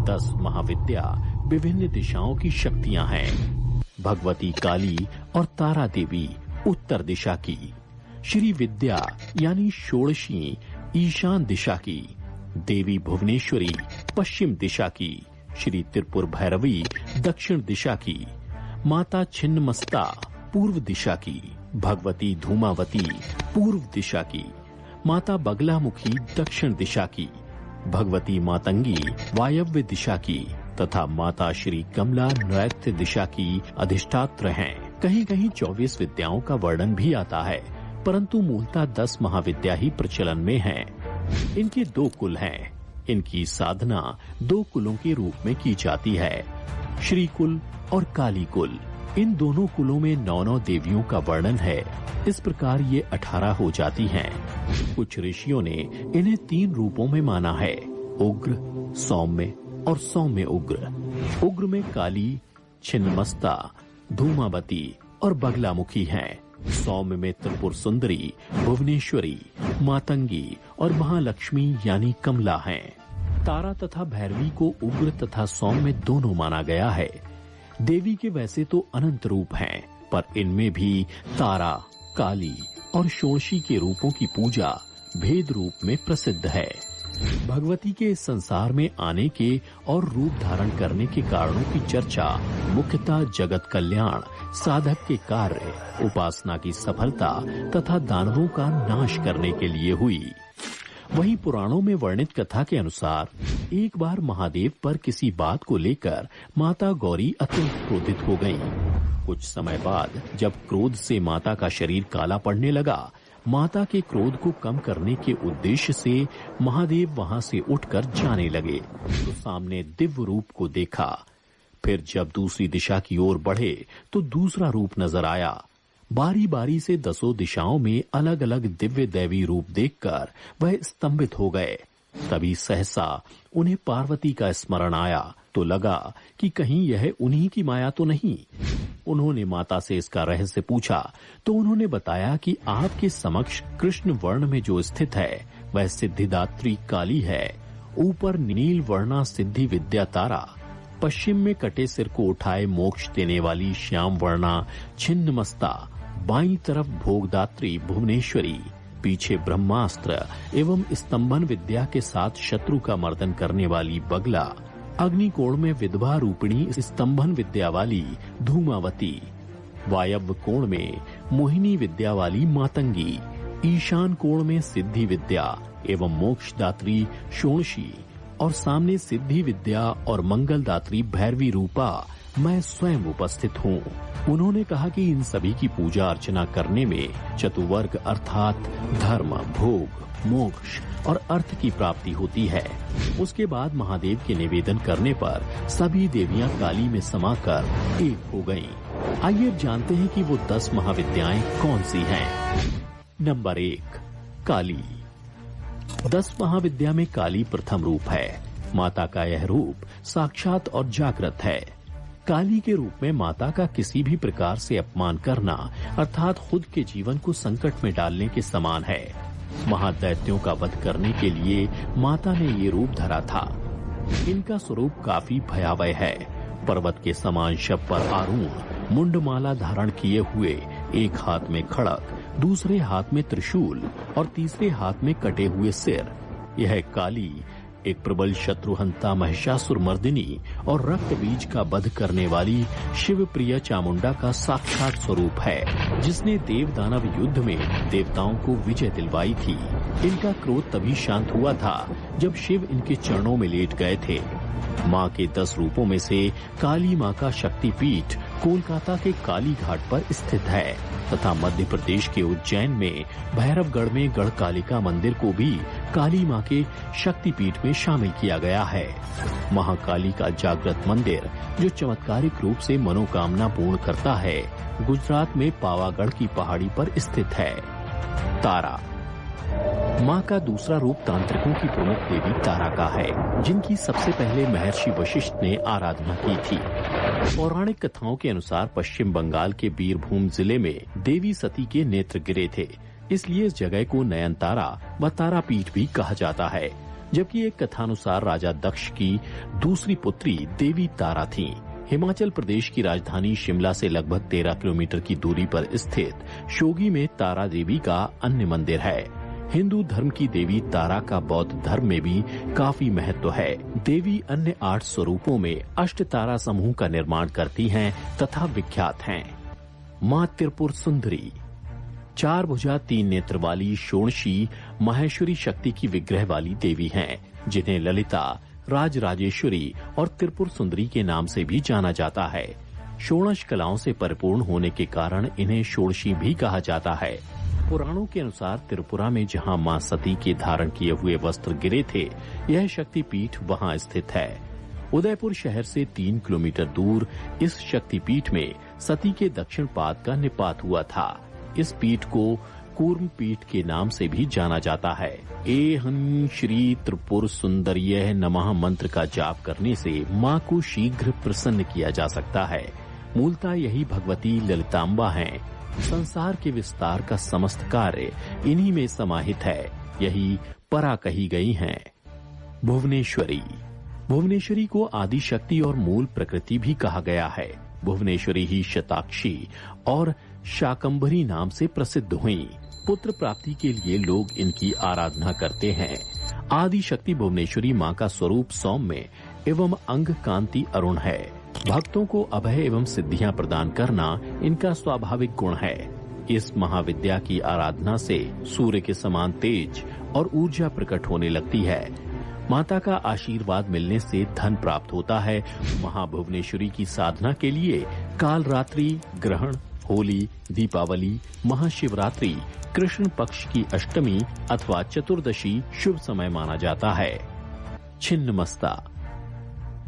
10 महाविद्या विभिन्न दिशाओं की शक्तियां हैं। भगवती काली और तारा देवी उत्तर दिशा की, श्री विद्या यानी षोडशी ईशान दिशा की, देवी भुवनेश्वरी पश्चिम दिशा की, श्री त्रिपुर भैरवी दक्षिण दिशा की, माता छिन्नमस्ता पूर्व दिशा की, भगवती धूमावती पूर्व दिशा की, माता बगलामुखी दक्षिण दिशा की, भगवती मातंगी वायव्य दिशा की तथा माता श्री कमला नैऋत्य दिशा की अधिष्ठात्र हैं। कहीं कहीं 24 विद्याओं का वर्णन भी आता है, परंतु मूलतः 10 महाविद्या ही प्रचलन में हैं। इनके 2 कुल हैं। इनकी साधना 2 कुलों के रूप में की जाती है। श्रीकुल और कालीकुल। इन दोनों कुलों में 9 देवियों का वर्णन है। इस प्रकार ये 18 हो जाती हैं। कुछ ऋषियों ने इन्हें 3 रूपों में माना है, उग्र, सौम्य और सौम्य उग्र। उग्र में काली, छिन्नमस्ता, धूमावती और बगलामुखी हैं। सौम्य में त्रिपुर सुंदरी, भुवनेश्वरी, मातंगी और महालक्ष्मी यानी कमला हैं। तारा तथा भैरवी को उग्र तथा सौम्य दोनों माना गया है। देवी के वैसे तो अनंत रूप हैं, पर इनमें भी तारा, काली और षोडशी के रूपों की पूजा भेद रूप में प्रसिद्ध है। भगवती के इस संसार में आने के और रूप धारण करने के कारणों की चर्चा मुख्यतः जगत कल्याण, साधक के कार्य, उपासना की सफलता तथा दानवों का नाश करने के लिए हुई। वहीं पुराणों में वर्णित कथा के अनुसार एक बार महादेव पर किसी बात को लेकर माता गौरी अत्यंत क्रोधित हो गईं। कुछ समय बाद जब क्रोध से माता का शरीर काला पड़ने लगा, माता के क्रोध को कम करने के उद्देश्य से महादेव वहां से उठकर जाने लगे तो सामने दिव्य रूप को देखा। फिर जब दूसरी दिशा की ओर बढ़े तो दूसरा रूप नजर आया। बारी बारी से 10 दिशाओं में अलग अलग दिव्य दैवी रूप देखकर वह स्तंभित हो गए। तभी सहसा उन्हें पार्वती का स्मरण आया तो लगा कि कहीं यह उन्हीं की माया तो नहीं। उन्होंने माता से इसका रहस्य पूछा तो उन्होंने बताया कि आपके समक्ष कृष्ण वर्ण में जो स्थित है वह सिद्धिदात्री काली है। ऊपर नील वर्णा सिद्धि विद्या तारा, पश्चिम में कटे सिर को उठाए मोक्ष देने वाली श्याम वर्णा छिन्नमस्ता, बाईं तरफ भोगदात्री भुवनेश्वरी, पीछे ब्रह्मास्त्र एवं स्तंभन विद्या के साथ शत्रु का मर्दन करने वाली बगला, अग्निकोण में विधवा रूपिणी स्तंभन विद्या वाली धूमावती, वायव्य कोण में मोहिनी विद्या वाली मातंगी, ईशान कोण में सिद्धि विद्या एवं मोक्षदात्री षोडशी और सामने सिद्धि विद्या और मंगलदात्री भैरवी रूपा मैं स्वयं उपस्थित हूँ। उन्होंने कहा कि इन सभी की पूजा अर्चना करने में चतुर्वर्ग अर्थात धर्म, भोग, मोक्ष और अर्थ की प्राप्ति होती है। उसके बाद महादेव के निवेदन करने पर सभी देवियां काली में समाकर एक हो गईं। आइए अब जानते हैं कि वो 10 महाविद्याएं कौन सी हैं। नंबर 1, काली। 10 महाविद्या में काली प्रथम रूप है। माता का यह रूप साक्षात और जागृत है। काली के रूप में माता का किसी भी प्रकार से अपमान करना अर्थात खुद के जीवन को संकट में डालने के समान है। महादैत्यों का वध करने के लिए माता ने ये रूप धरा था। इनका स्वरूप काफी भयावह है। पर्वत के समान शव पर आरूढ़, मुंडमाला धारण किए हुए, एक हाथ में खड़ग, दूसरे हाथ में त्रिशूल और तीसरे हाथ में कटे हुए सिर, यह काली एक प्रबल शत्रुहंता महिषासुर मर्दिनी और रक्त बीज का वध करने वाली शिव प्रिय चामुंडा का साक्षात स्वरूप है, जिसने देव दानव युद्ध में देवताओं को विजय दिलवाई थी। इनका क्रोध तभी शांत हुआ था जब शिव इनके चरणों में लेट गए थे। माँ के 10 रूपों में से काली माँ का शक्तिपीठ कोलकाता के काली घाट पर स्थित है तथा मध्य प्रदेश के उज्जैन में भैरवगढ़ में गढ़कालिका मंदिर को भी काली माँ के शक्तिपीठ में शामिल किया गया है। महाकाली का जागृत मंदिर जो चमत्कारिक रूप से मनोकामना पूर्ण करता है, गुजरात में पावागढ़ की पहाड़ी पर स्थित है। तारा। माँ का दूसरा रूप तांत्रिकों की प्रमुख देवी तारा का है, जिनकी सबसे पहले महर्षि वशिष्ठ ने आराधना की थी। पौराणिक कथाओं के अनुसार पश्चिम बंगाल के बीरभूम जिले में देवी सती के नेत्र गिरे थे, इसलिए इस जगह को नयनतारा व तारापीठ भी कहा जाता है। जबकि एक कथानुसार राजा दक्ष की दूसरी पुत्री देवी तारा थी। हिमाचल प्रदेश की राजधानी शिमला से लगभग 13 किलोमीटर की दूरी पर स्थित शोगी में तारा देवी का अन्य मंदिर है। हिंदू धर्म की देवी तारा का बौद्ध धर्म में भी काफी महत्व है। देवी अन्य 8 स्वरूपों में अष्ट तारा समूह का निर्माण करती हैं तथा विख्यात हैं। माँ त्रिपुर सुंदरी 4 भुजा 3 नेत्र वाली षोडशी माहेश्वरी शक्ति की विग्रह वाली देवी हैं, जिन्हें ललिता, राजराजेश्वरी और त्रिपुर सुंदरी के नाम से भी जाना जाता है। षोडश कलाओं से परिपूर्ण होने के कारण इन्हें षोडशी भी कहा जाता है। पुराणों के अनुसार त्रिपुरा में जहां मां सती के धारण किए हुए वस्त्र गिरे थे, यह शक्तिपीठ वहां स्थित है। उदयपुर शहर से 3 किलोमीटर दूर इस शक्तिपीठ में सती के दक्षिण पाद का निपात हुआ था। इस पीठ को कूर्म पीठ के नाम से भी जाना जाता है। एहं श्री त्रिपुर सुंदर्यः नमः मंत्र का जाप करने से मां को शीघ्र प्रसन्न किया जा सकता है। मूलतः यही भगवती ललितांबा हैं। संसार के विस्तार का समस्त कार्य इन्हीं में समाहित है। यही परा कही गई हैं। भुवनेश्वरी। भुवनेश्वरी को आदि शक्ति और मूल प्रकृति भी कहा गया है। भुवनेश्वरी ही शताक्षी और शाकंभरी नाम से प्रसिद्ध हुई। पुत्र प्राप्ति के लिए लोग इनकी आराधना करते हैं। आदि शक्ति भुवनेश्वरी मां का स्वरूप सौम्य एवं अंग कांति अरुण है। भक्तों को अभय एवं सिद्धियां प्रदान करना इनका स्वाभाविक गुण है। इस महाविद्या की आराधना से सूर्य के समान तेज और ऊर्जा प्रकट होने लगती है। माता का आशीर्वाद मिलने से धन प्राप्त होता है। महाभुवनेश्वरी की साधना के लिए कालरात्रि, ग्रहण, होली, दीपावली, महाशिवरात्रि, कृष्ण पक्ष की अष्टमी अथवा चतुर्दशी शुभ समय माना जाता है। छिन्नमस्ता।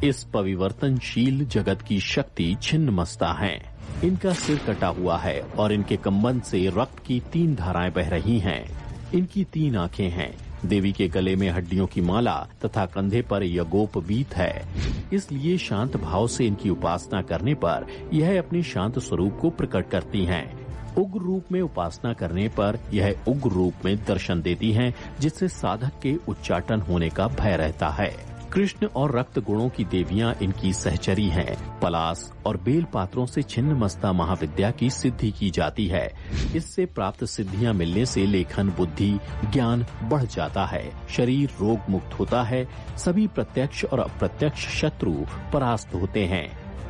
इस परिवर्तनशील जगत की शक्ति छिन्नमस्ता हैं। इनका सिर कटा हुआ है और इनके कंबन से रक्त की 3 धाराएं बह रही हैं। इनकी 3 आंखें हैं। देवी के गले में हड्डियों की माला तथा कंधे पर यज्ञोपवीत है। इसलिए शांत भाव से इनकी उपासना करने पर यह अपने शांत स्वरूप को प्रकट करती हैं। उग्र रूप में उपासना करने पर यह उग्र रूप में दर्शन देती हैं, जिससे साधक के उच्चाटन होने का भय रहता है। कृष्ण और रक्त गुणों की देवियां इनकी सहचरी हैं। पलास और बेल पात्रों से छिन्नमस्ता महाविद्या की सिद्धि की जाती है। इससे प्राप्त सिद्धियां मिलने से लेखन, बुद्धि, ज्ञान बढ़ जाता है। शरीर रोग मुक्त होता है। सभी प्रत्यक्ष और अप्रत्यक्ष शत्रु परास्त होते हैं।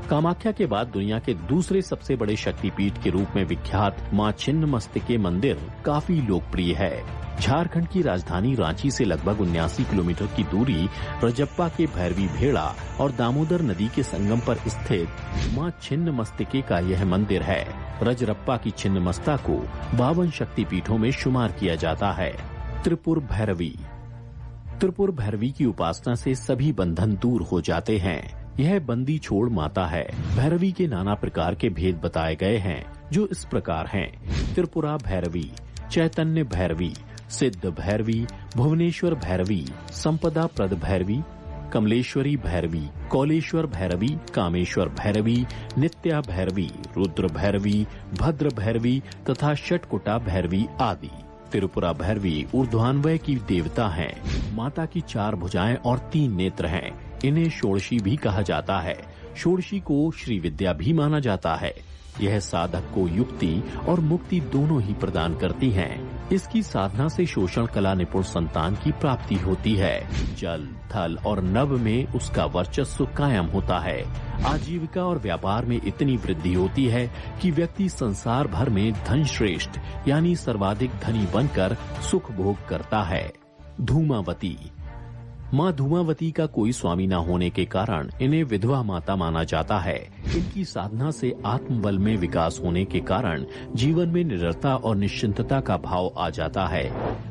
कामाख्या के बाद दुनिया के दूसरे सबसे बड़े शक्तिपीठ के रूप में विख्यात मां छिन्नमस्तिके मंदिर काफी लोकप्रिय है। झारखंड की राजधानी रांची से लगभग 79 किलोमीटर की दूरी रजप्पा के भैरवी भेड़ा और दामोदर नदी के संगम पर स्थित मां छिन्नमस्तिके का यह मंदिर है। रजरप्पा की छिन्नमस्ता को 52 शक्तिपीठों में शुमार किया जाता है। त्रिपुर भैरवी। त्रिपुर भैरवी की उपासना से सभी बंधन दूर हो जाते हैं। यह बंदी छोड़ माता है। भैरवी के नाना प्रकार के भेद बताए गए हैं, जो इस प्रकार हैं। त्रिपुरा भैरवी, चैतन्य भैरवी, सिद्ध भैरवी, भुवनेश्वर भैरवी, संपदा प्रद भैरवी, कमलेश्वरी भैरवी, कौलेश्वर भैरवी, कामेश्वर भैरवी, नित्या भैरवी, रुद्र भैरवी, भद्र भैरवी तथा षटकुटा भैरवी आदि। त्रिपुरा भैरवी ऊर्ध्वान्वय की देवता हैं। माता की 4 भुजाएं और 3 नेत्र हैं। इन्हें षोडशी भी कहा जाता है। षोडशी को श्री विद्या भी माना जाता है। यह साधक को युक्ति और मुक्ति दोनों ही प्रदान करती हैं। इसकी साधना से शोषण कला निपुण संतान की प्राप्ति होती है। जल, थल और नभ में उसका वर्चस्व कायम होता है। आजीविका और व्यापार में इतनी वृद्धि होती है कि व्यक्ति संसार भर में धन श्रेष्ठ यानी सर्वाधिक धनी बनकर सुख भोग करता है। धूमावती। माँ धूमावती का कोई स्वामी न होने के कारण इन्हें विधवा माता माना जाता है। इनकी साधना से आत्मबल में विकास होने के कारण जीवन में निडरता और निश्चिंतता का भाव आ जाता है।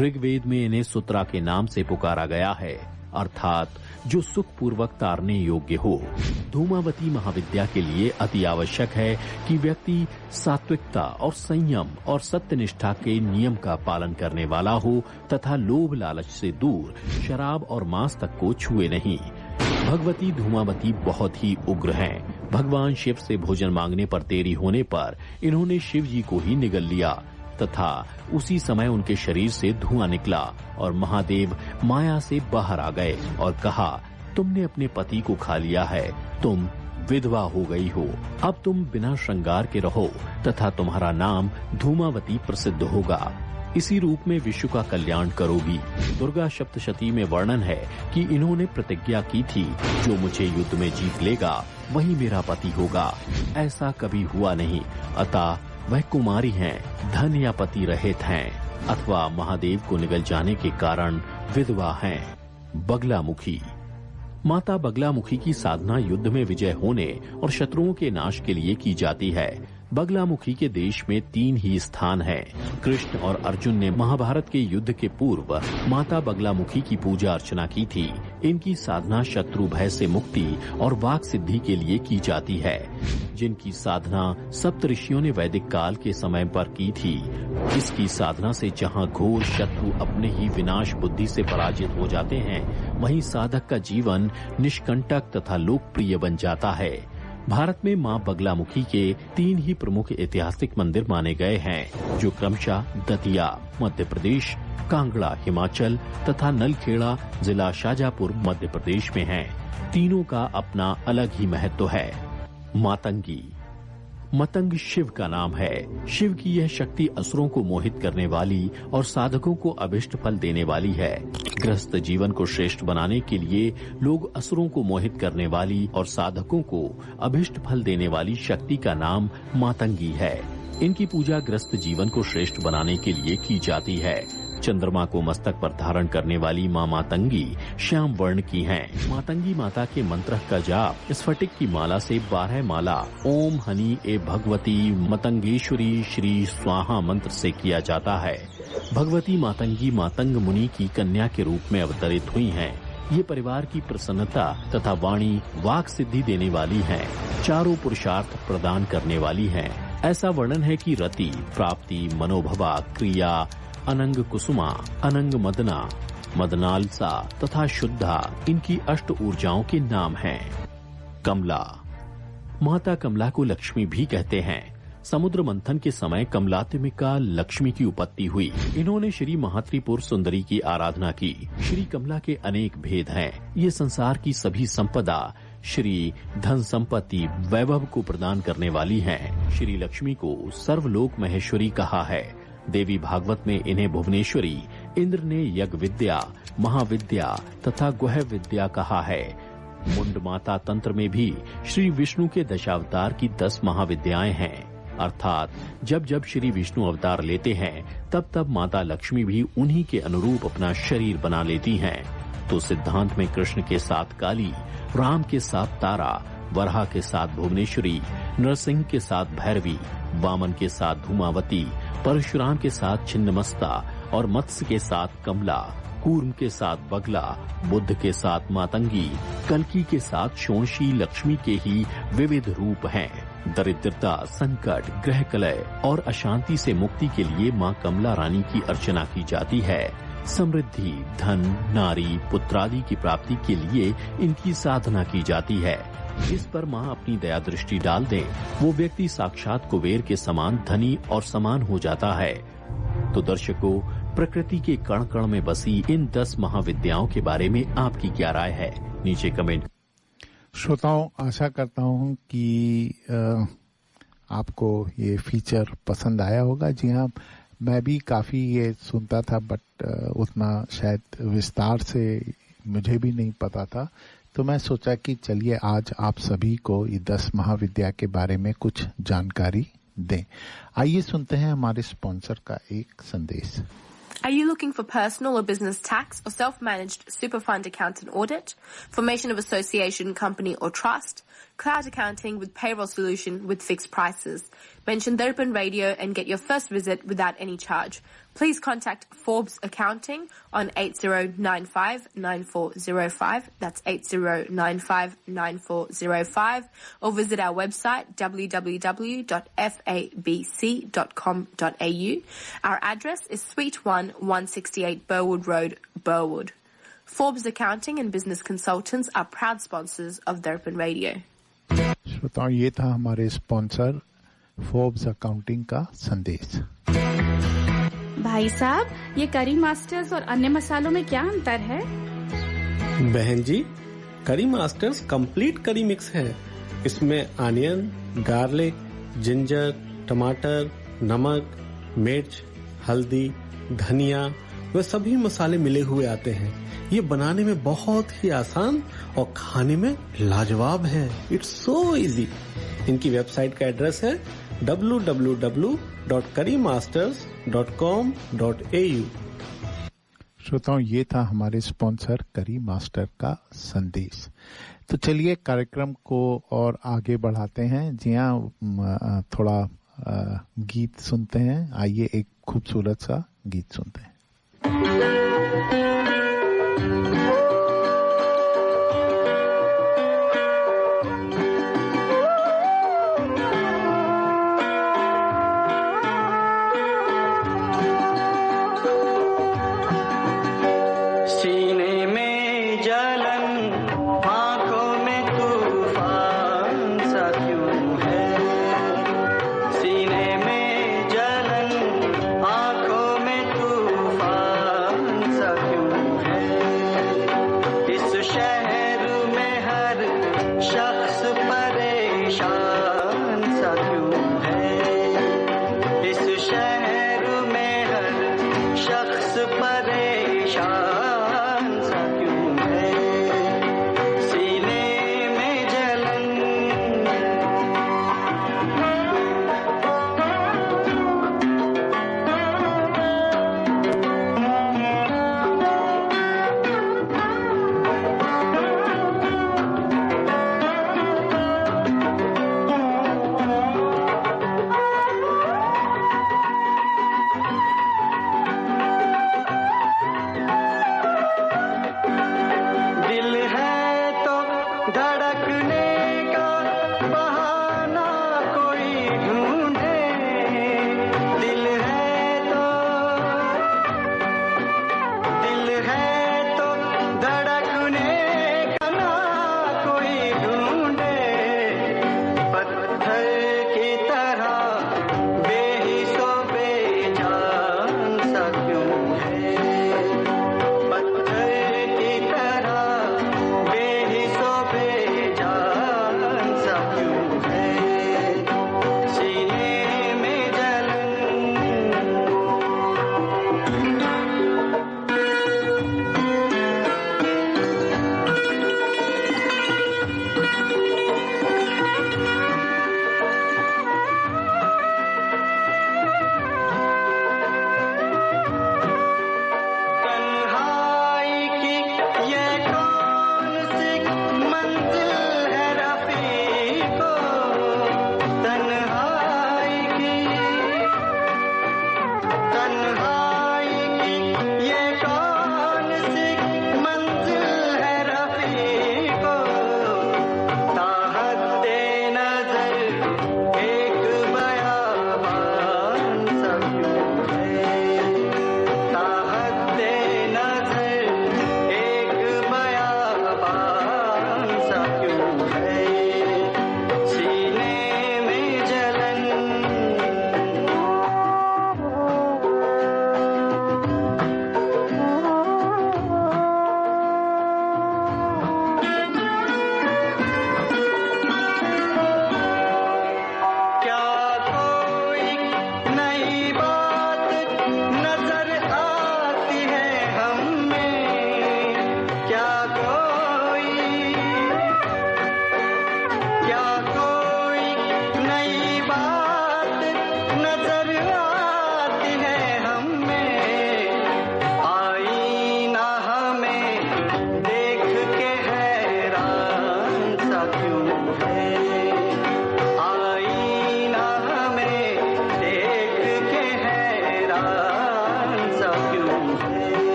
ऋग्वेद में इन्हें सुत्रा के नाम से पुकारा गया है, अर्थात जो सुख पूर्वक तारने योग्य हो। धूमावती महाविद्या के लिए अति आवश्यक है कि व्यक्ति सात्विकता और संयम और सत्यनिष्ठा के नियम का पालन करने वाला हो तथा लोभ लालच से दूर शराब और मांस तक को छुए नहीं। भगवती धूमावती बहुत ही उग्र हैं। भगवान शिव से भोजन मांगने पर देरी होने पर इन्होंने शिव जी को ही निगल लिया तथा उसी समय उनके शरीर से धुआं निकला और महादेव माया से बाहर आ गए और कहा, तुमने अपने पति को खा लिया है, तुम विधवा हो गई हो। अब तुम बिना श्रृंगार के रहो तथा तुम्हारा नाम धूमावती प्रसिद्ध होगा। इसी रूप में विश्व का कल्याण करोगी। दुर्गा सप्तशती में वर्णन है कि इन्होंने प्रतिज्ञा की थी, जो मुझे युद्ध में जीत लेगा वही मेरा पति होगा। ऐसा कभी हुआ नहीं, अतः वह कुमारी हैं, धन या पति रहित हैं, अथवा महादेव को निगल जाने के कारण विधवा हैं। बगलामुखी। माता बगलामुखी की साधना युद्ध में विजय होने और शत्रुओं के नाश के लिए की जाती है। बगलामुखी के देश में 3 ही स्थान हैं। कृष्ण और अर्जुन ने महाभारत के युद्ध के पूर्व माता बगलामुखी की पूजा अर्चना की थी। इनकी साधना शत्रु भय से मुक्ति और वाक सिद्धि के लिए की जाती है, जिनकी साधना सप्तऋषियों ने वैदिक काल के समय पर की थी। इसकी साधना से जहां घोर शत्रु अपने ही विनाश बुद्धि से पराजित हो जाते हैं, वहीं साधक का जीवन निष्कंटक तथा लोकप्रिय बन जाता है। भारत में मां बगलामुखी के 3 ही प्रमुख ऐतिहासिक मंदिर माने गए हैं, जो क्रमशः दतिया मध्य प्रदेश, कांगड़ा हिमाचल तथा नलखेड़ा जिला शाजापुर मध्य प्रदेश में हैं। तीनों का अपना अलग ही महत्व है। मातंगी मतंग शिव का नाम है। शिव की यह शक्ति असुरों को मोहित करने वाली और साधकों को अभिष्ट फल देने वाली है। गृहस्थ जीवन को श्रेष्ठ बनाने के लिए लोग असुरों को मोहित करने वाली और साधकों को अभिष्ट फल देने वाली शक्ति का नाम मातंगी है। इनकी पूजा गृहस्थ जीवन को श्रेष्ठ बनाने के लिए की जाती है। चंद्रमा को मस्तक पर धारण करने वाली मां मातंगी श्याम वर्ण की हैं। मातंगी माता के मंत्र का जाप स्फटिक की माला से 12 माला ओम हनी ए भगवती मतंगेश्वरी श्री स्वाहा मंत्र से किया जाता है। भगवती मातंगी मातंग मुनि की कन्या के रूप में अवतरित हुई हैं। ये परिवार की प्रसन्नता तथा वाणी वाक सिद्धि देने वाली हैं। चारों पुरुषार्थ प्रदान करने वाली हैं। ऐसा वर्णन है कि रति, प्राप्ति, मनोभवा, क्रिया, अनंग कुसुमा, अनंग मदना, मदनालसा तथा शुद्धा इनकी अष्ट ऊर्जाओं के नाम हैं। कमला माता कमला को लक्ष्मी भी कहते हैं। समुद्र मंथन के समय कमलात्मिका लक्ष्मी की उत्पत्ति हुई। इन्होंने श्री महात्रिपुर सुंदरी की आराधना की। श्री कमला के अनेक भेद हैं। ये संसार की सभी संपदा, श्री धन संपत्ति, वैभव को प्रदान करने वाली हैं। श्री लक्ष्मी को सर्वलोक महेश्वरी कहा है। देवी भागवत में इन्हें भुवनेश्वरी, इंद्र ने यज्ञ विद्या, महाविद्या तथा गुह विद्या कहा है। मुंड माता तंत्र में भी श्री विष्णु के दशावतार की 10 महाविद्याएं हैं। अर्थात जब जब श्री विष्णु अवतार लेते हैं, तब तब माता लक्ष्मी भी उन्हीं के अनुरूप अपना शरीर बना लेती हैं। तो सिद्धांत में कृष्ण के साथ काली, राम के साथ तारा, वराह के साथ भुवनेश्वरी, नरसिंह के साथ भैरवी, वामन के साथ धूमावती, परशुराम के साथ छिन्नमस्ता और मत्स्य के साथ कमला, कूर्म के साथ बगला, बुद्ध के साथ मातंगी, कल्की के साथ शोणशी लक्ष्मी के ही विविध रूप हैं। दरिद्रता, संकट, ग्रह कलय और अशांति से मुक्ति के लिए मां कमला रानी की अर्चना की जाती है। समृद्धि, धन, नारी, पुत्रादि की प्राप्ति के लिए इनकी साधना की जाती है। जिस पर मां अपनी दया दृष्टि डाल दे, वो व्यक्ति साक्षात कुबेर के समान धनी और समान हो जाता है। तो दर्शकों, प्रकृति के कण कण में बसी इन 10 महाविद्याओं के बारे में आपकी क्या राय है? नीचे कमेंट। श्रोताओं, आशा करता हूं कि आपको ये फीचर पसंद आया होगा। जी हाँ, मैं भी काफी ये सुनता था, बट उतना शायद विस्तार से मुझे भी नहीं पता था। तो मैं सोचा कि चलिए आज आप सभी को ये 10 महाविद्या के बारे में कुछ जानकारी दें। आइए सुनते हैं हमारे स्पॉन्सर का एक संदेश। Are you looking for personal or business tax or self-managed super fund account and audit? Formation of association, company or trust? Cloud accounting with payroll solution with fixed prices. Mention Darpan Radio and get your first visit without any charge. Please contact Forbes Accounting on 8095-9405. That's 8095-9405. Or visit our website www.fabc.com.au. Our address is Suite 1, 168 Burwood Road, Burwood. Forbes Accounting and Business Consultants are proud sponsors of Darpan Radio. श्रोताओं, ये था हमारे sponsor Forbes accounting का संदेश। भाई साहब, ये करी मास्टर्स और अन्य मसालों में क्या अंतर है? बहन जी, करी मास्टर्स कंप्लीट करी मिक्स है। इसमें अनियन, गार्लिक, जिंजर, टमाटर, नमक, मिर्च, हल्दी, धनिया वे सभी मसाले मिले हुए आते हैं। ये बनाने में बहुत ही आसान और खाने में लाजवाब है। It's so easy. इनकी वेबसाइट का एड्रेस है www.currymasters.com.au। श्रोताओं, ये था हमारे स्पॉन्सर करी मास्टर का संदेश। तो चलिए कार्यक्रम को और आगे बढ़ाते हैं। जी हाँ, थोड़ा गीत सुनते हैं। आइए एक खूबसूरत सा गीत सुनते हैं।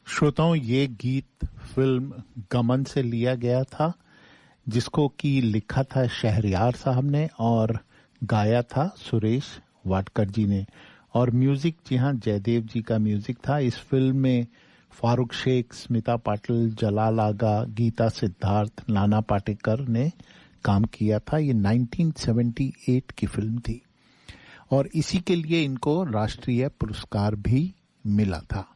श्रोताओं, ये गीत फिल्म गमन से लिया गया था, जिसको कि लिखा था शहरयार साहब ने और गाया था सुरेश वाडकर जी ने। और म्यूजिक, जी हाँ, जयदेव जी का म्यूजिक था। इस फिल्म में फारूक शेख, स्मिता पाटिल, जलाल आगा, गीता सिद्धार्थ, नाना पाटेकर ने काम किया था। ये 1978 की फिल्म थी और इसी के लिए इनको राष्ट्रीय पुरस्कार भी मिला था।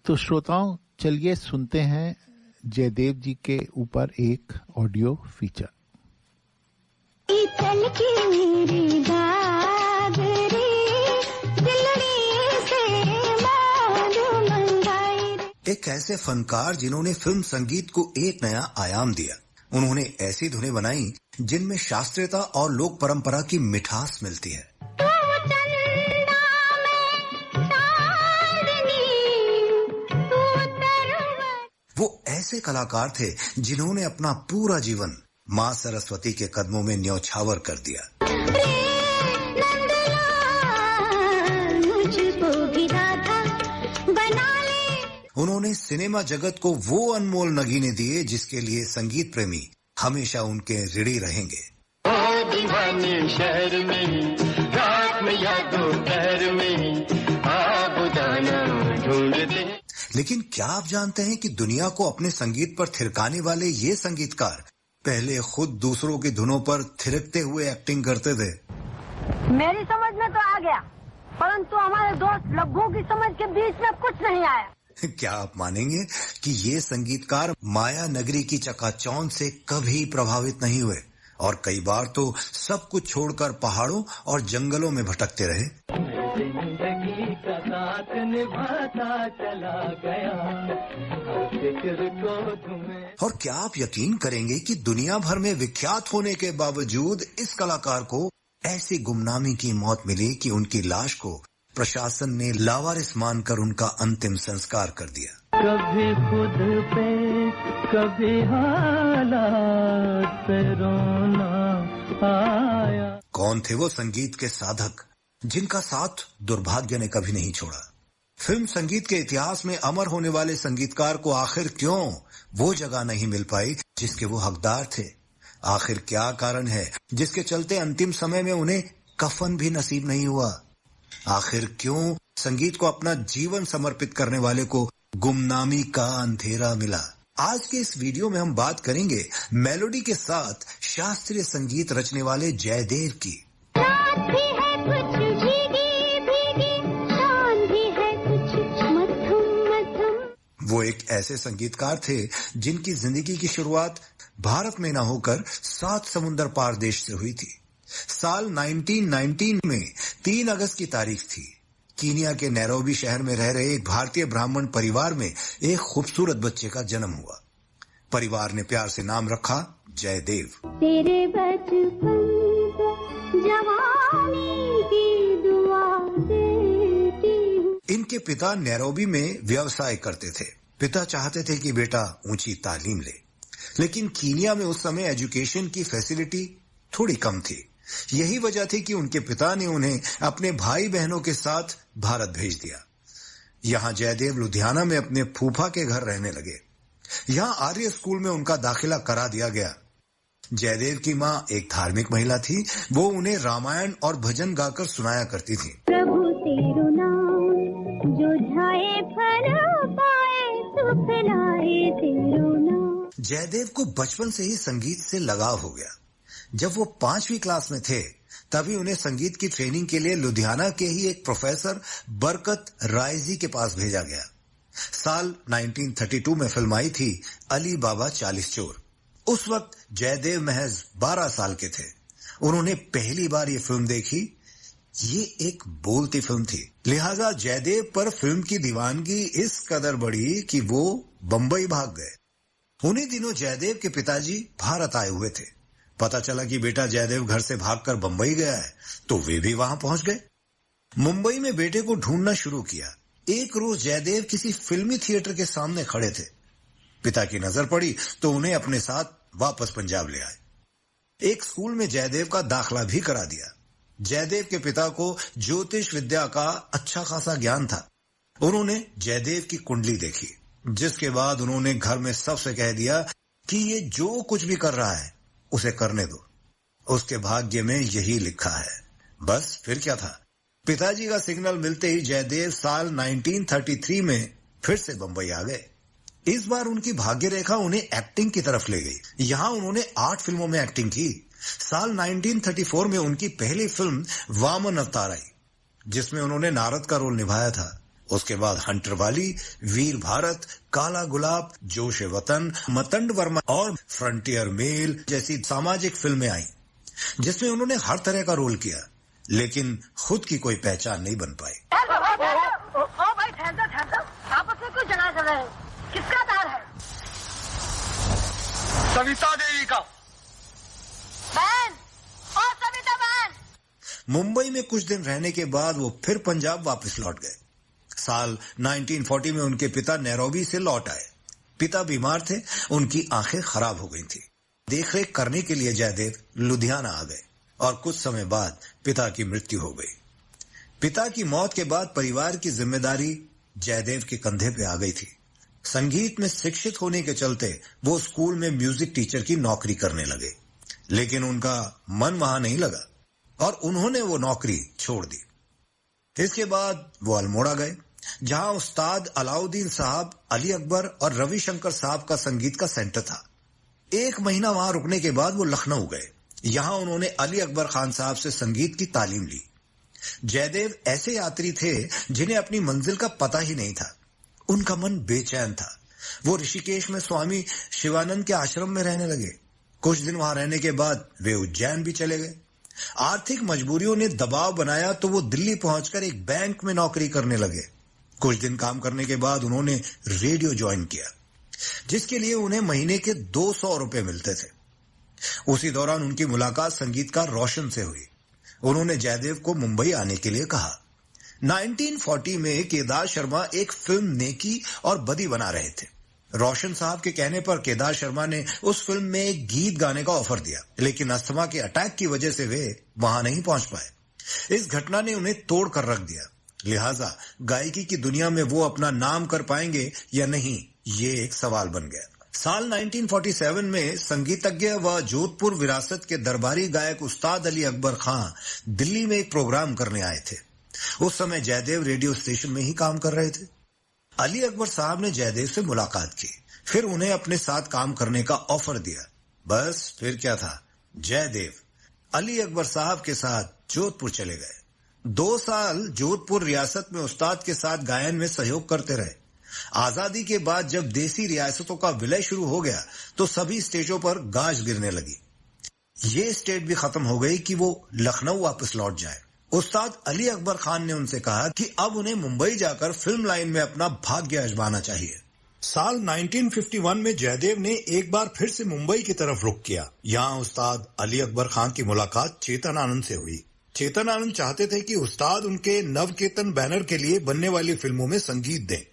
तो श्रोताओं, चलिए सुनते हैं जयदेव जी के ऊपर एक ऑडियो फीचर। चल के मेरी बागरी दिलड़ी से मालूम मंगाई। एक ऐसे फनकार जिन्होंने फिल्म संगीत को एक नया आयाम दिया। उन्होंने ऐसी धुनें बनाई जिनमें शास्त्रीयता और लोक परंपरा की मिठास मिलती है। वो ऐसे कलाकार थे जिन्होंने अपना पूरा जीवन माँ सरस्वती के कदमों में न्यौछावर कर दिया। उन्होंने सिनेमा जगत को वो अनमोल नगीने दिए जिसके लिए संगीत प्रेमी हमेशा उनके ऋणी रहेंगे। ओ दीवाने शहर में रात में या दोपहर में आबुदाना ढूंढते। लेकिन क्या आप जानते हैं कि दुनिया को अपने संगीत पर थिरकाने वाले ये संगीतकार पहले खुद दूसरों की धुनों पर थिरकते हुए एक्टिंग करते थे। मेरी समझ में तो आ गया, परंतु हमारे दोस्त लब्बू की समझ के बीच में कुछ नहीं आया। क्या आप मानेंगे कि ये संगीतकार माया नगरी की चकाचौंध से कभी प्रभावित नहीं हुए और कई बार तो सब कुछ छोड़कर पहाड़ों और जंगलों में भटकते रहे। जिंदगी का साथ निभाता चला गया, फिक्र को तुम्हें। और क्या आप यकीन करेंगे कि दुनिया भर में विख्यात होने के बावजूद इस कलाकार को ऐसी गुमनामी की मौत मिली कि उनकी लाश को प्रशासन ने लावारिस मानकर उनका अंतिम संस्कार कर दिया। कभी खुद पे कभी हालात पे रोना आया। कौन थे वो संगीत के साधक जिनका साथ दुर्भाग्य ने कभी नहीं छोड़ा? फिल्म संगीत के इतिहास में अमर होने वाले संगीतकार को आखिर क्यों वो जगह नहीं मिल पाई जिसके वो हकदार थे? आखिर क्या कारण है जिसके चलते अंतिम समय में उन्हें कफन भी नसीब नहीं हुआ? आखिर क्यों संगीत को अपना जीवन समर्पित करने वाले को गुमनामी का अंधेरा मिला? आज के इस वीडियो में हम बात करेंगे मेलोडी के साथ शास्त्रीय संगीत रचने वाले जयदेव की। वो एक ऐसे संगीतकार थे जिनकी जिंदगी की शुरुआत भारत में न होकर 7 समुंदर पार देश से हुई थी। साल 1919 में 3 अगस्त की तारीख थी। कीनिया के नैरोबी शहर में रह रहे एक भारतीय ब्राह्मण परिवार में एक खूबसूरत बच्चे का जन्म हुआ। परिवार ने प्यार से नाम रखा जयदेव। तेरे बचपन जवानी की दुआ देती हूँ। इनके पिता नैरोबी में व्यवसाय करते थे। पिता चाहते थे कि बेटा ऊंची तालीम ले, लेकिन कीनिया में उस समय एजुकेशन की फैसिलिटी थोड़ी कम थी। यही वजह थी कि उनके पिता ने उन्हें अपने भाई बहनों के साथ भारत भेज दिया। यहाँ जयदेव लुधियाना में अपने फूफा के घर रहने लगे। यहाँ आर्य स्कूल में उनका दाखिला करा दिया गया। जयदेव की माँ एक धार्मिक महिला थी। वो उन्हें रामायण और भजन गाकर सुनाया करती थी। प्रभु तेरो नाम जो झाए फल पाए सुख लाए तेरो नाम। जयदेव को बचपन से ही संगीत से लगाव हो गया। जब वो 5वीं क्लास में थे तभी उन्हें संगीत की ट्रेनिंग के लिए लुधियाना के ही एक प्रोफेसर बरकत रायजी के पास भेजा गया। साल 1932 में फिल्म आई थी अली बाबा 40 चोर। उस वक्त जयदेव महज 12 साल के थे। उन्होंने पहली बार ये फिल्म देखी। ये एक बोलती फिल्म थी, लिहाजा जयदेव पर फिल्म की दीवानगी इस कदर बढ़ी कि वो बंबई भाग गए। उन्हीं दिनों जयदेव के पिताजी भारत आए हुए थे। पता चला कि बेटा जयदेव घर से भागकर बंबई गया है, तो वे भी वहां पहुंच गए। मुंबई में बेटे को ढूंढना शुरू किया। एक रोज जयदेव किसी फिल्मी थिएटर के सामने खड़े थे। पिता की नजर पड़ी तो उन्हें अपने साथ वापस पंजाब ले आए। एक स्कूल में जयदेव का दाखला भी करा दिया। जयदेव के पिता को ज्योतिष विद्या का अच्छा खासा ज्ञान था। उन्होंने जयदेव की कुंडली देखी, जिसके बाद उन्होंने घर में सबसे कह दिया कि ये जो कुछ भी कर रहा है उसे करने दो, उसके भाग्य में यही लिखा है। बस फिर क्या था, पिताजी का सिग्नल मिलते ही जयदेव साल 1933 में फिर से बंबई आ गए। इस बार उनकी भाग्य रेखा उन्हें एक्टिंग की तरफ ले गई। यहाँ उन्होंने 8 फिल्मों में एक्टिंग की। साल 1934 में उनकी पहली फिल्म वामन अवतार आई, जिसमें उन्होंने नारद का रोल निभाया था। उसके बाद हंटरवाली, वीर भारत, काला गुलाब, जोश ए वतन, मतंड वर्मा और फ्रंटियर मेल जैसी सामाजिक फिल्में आई, जिसमें उन्होंने हर तरह का रोल किया, लेकिन खुद की कोई पहचान नहीं बन पाई। ओ भाई ठहर दो, आपस में क्यों झगड़ा कर रहे हैं? किसका तार है? सविता देवी का। बहन, ओ सविता बहन। मुंबई में कुछ दिन रहने के बाद वो फिर पंजाब वापस लौट गए। साल 1940 में उनके पिता नैरोबी से लौट आए। पिता बीमार थे, उनकी आंखें खराब हो गई थी। देखरेख करने के लिए जयदेव लुधियाना आ गए और कुछ समय बाद पिता की मृत्यु हो गई। पिता की मौत के बाद परिवार की जिम्मेदारी जयदेव के कंधे पे आ गई थी। संगीत में शिक्षित होने के चलते वो स्कूल में म्यूजिक टीचर की नौकरी करने लगे, लेकिन उनका मन वहां नहीं लगा और उन्होंने वो नौकरी छोड़ दी। इसके बाद वो अल्मोड़ा गए, जहां उस्ताद अलाउद्दीन साहब, अली अकबर और रविशंकर साहब का संगीत का सेंटर था। 1 महीना वहां रुकने के बाद वो लखनऊ गए। यहां उन्होंने अली अकबर खान साहब से संगीत की तालीम ली। जयदेव ऐसे यात्री थे जिन्हें अपनी मंजिल का पता ही नहीं था। उनका मन बेचैन था। वो ऋषिकेश में स्वामी शिवानंद के आश्रम में रहने लगे। कुछ दिन वहां रहने के बाद वे उज्जैन भी चले गए। आर्थिक मजबूरियों ने दबाव बनाया तो वो दिल्ली पहुंचकर एक बैंक में नौकरी करने लगे। कुछ दिन काम करने के बाद उन्होंने रेडियो ज्वाइन किया, जिसके लिए उन्हें महीने के 200 रुपए मिलते थे। उसी दौरान उनकी मुलाकात संगीतकार रोशन से हुई। उन्होंने जयदेव को मुंबई आने के लिए कहा। 1940 में केदार शर्मा एक फिल्म नेकी और बदी बना रहे थे। रोशन साहब के कहने पर केदार शर्मा ने उस फिल्म में एक गीत गाने का ऑफर दिया, लेकिन अस्थमा के अटैक की वजह से वे वहां नहीं पहुंच पाए। इस घटना ने उन्हें तोड़ कर रख दिया। लिहाजा गायकी की दुनिया में वो अपना नाम कर पाएंगे या नहीं, ये एक सवाल बन गया। साल 1947 में संगीतज्ञ व जोधपुर विरासत के दरबारी गायक उस्ताद अली अकबर खान दिल्ली में एक प्रोग्राम करने आए थे। उस समय जयदेव रेडियो स्टेशन में ही काम कर रहे थे। अली अकबर साहब ने जयदेव से मुलाकात की, फिर उन्हें अपने साथ काम करने का ऑफर दिया। बस फिर क्या था, जयदेव अली अकबर साहब के साथ जोधपुर चले गए। 2 साल जोधपुर रियासत में उस्ताद के साथ गायन में सहयोग करते रहे। आजादी के बाद जब देसी रियासतों का विलय शुरू हो गया तो सभी स्टेजों पर गाज गिरने लगी। ये स्टेट भी खत्म हो गई कि वो लखनऊ वापस लौट जाए। उस्ताद अली अकबर खान ने उनसे कहा कि अब उन्हें मुंबई जाकर फिल्म लाइन में अपना भाग्य आजमाना चाहिए। साल 1951 में जयदेव ने एक बार फिर से मुंबई की तरफ रुख किया। यहाँ उस्ताद अली अकबर खान की मुलाकात चेतन आनंद से हुई। चेतन आनंद चाहते थे कि उस्ताद उनके नवकेतन बैनर के लिए बनने वाली फिल्मों में संगीत दें।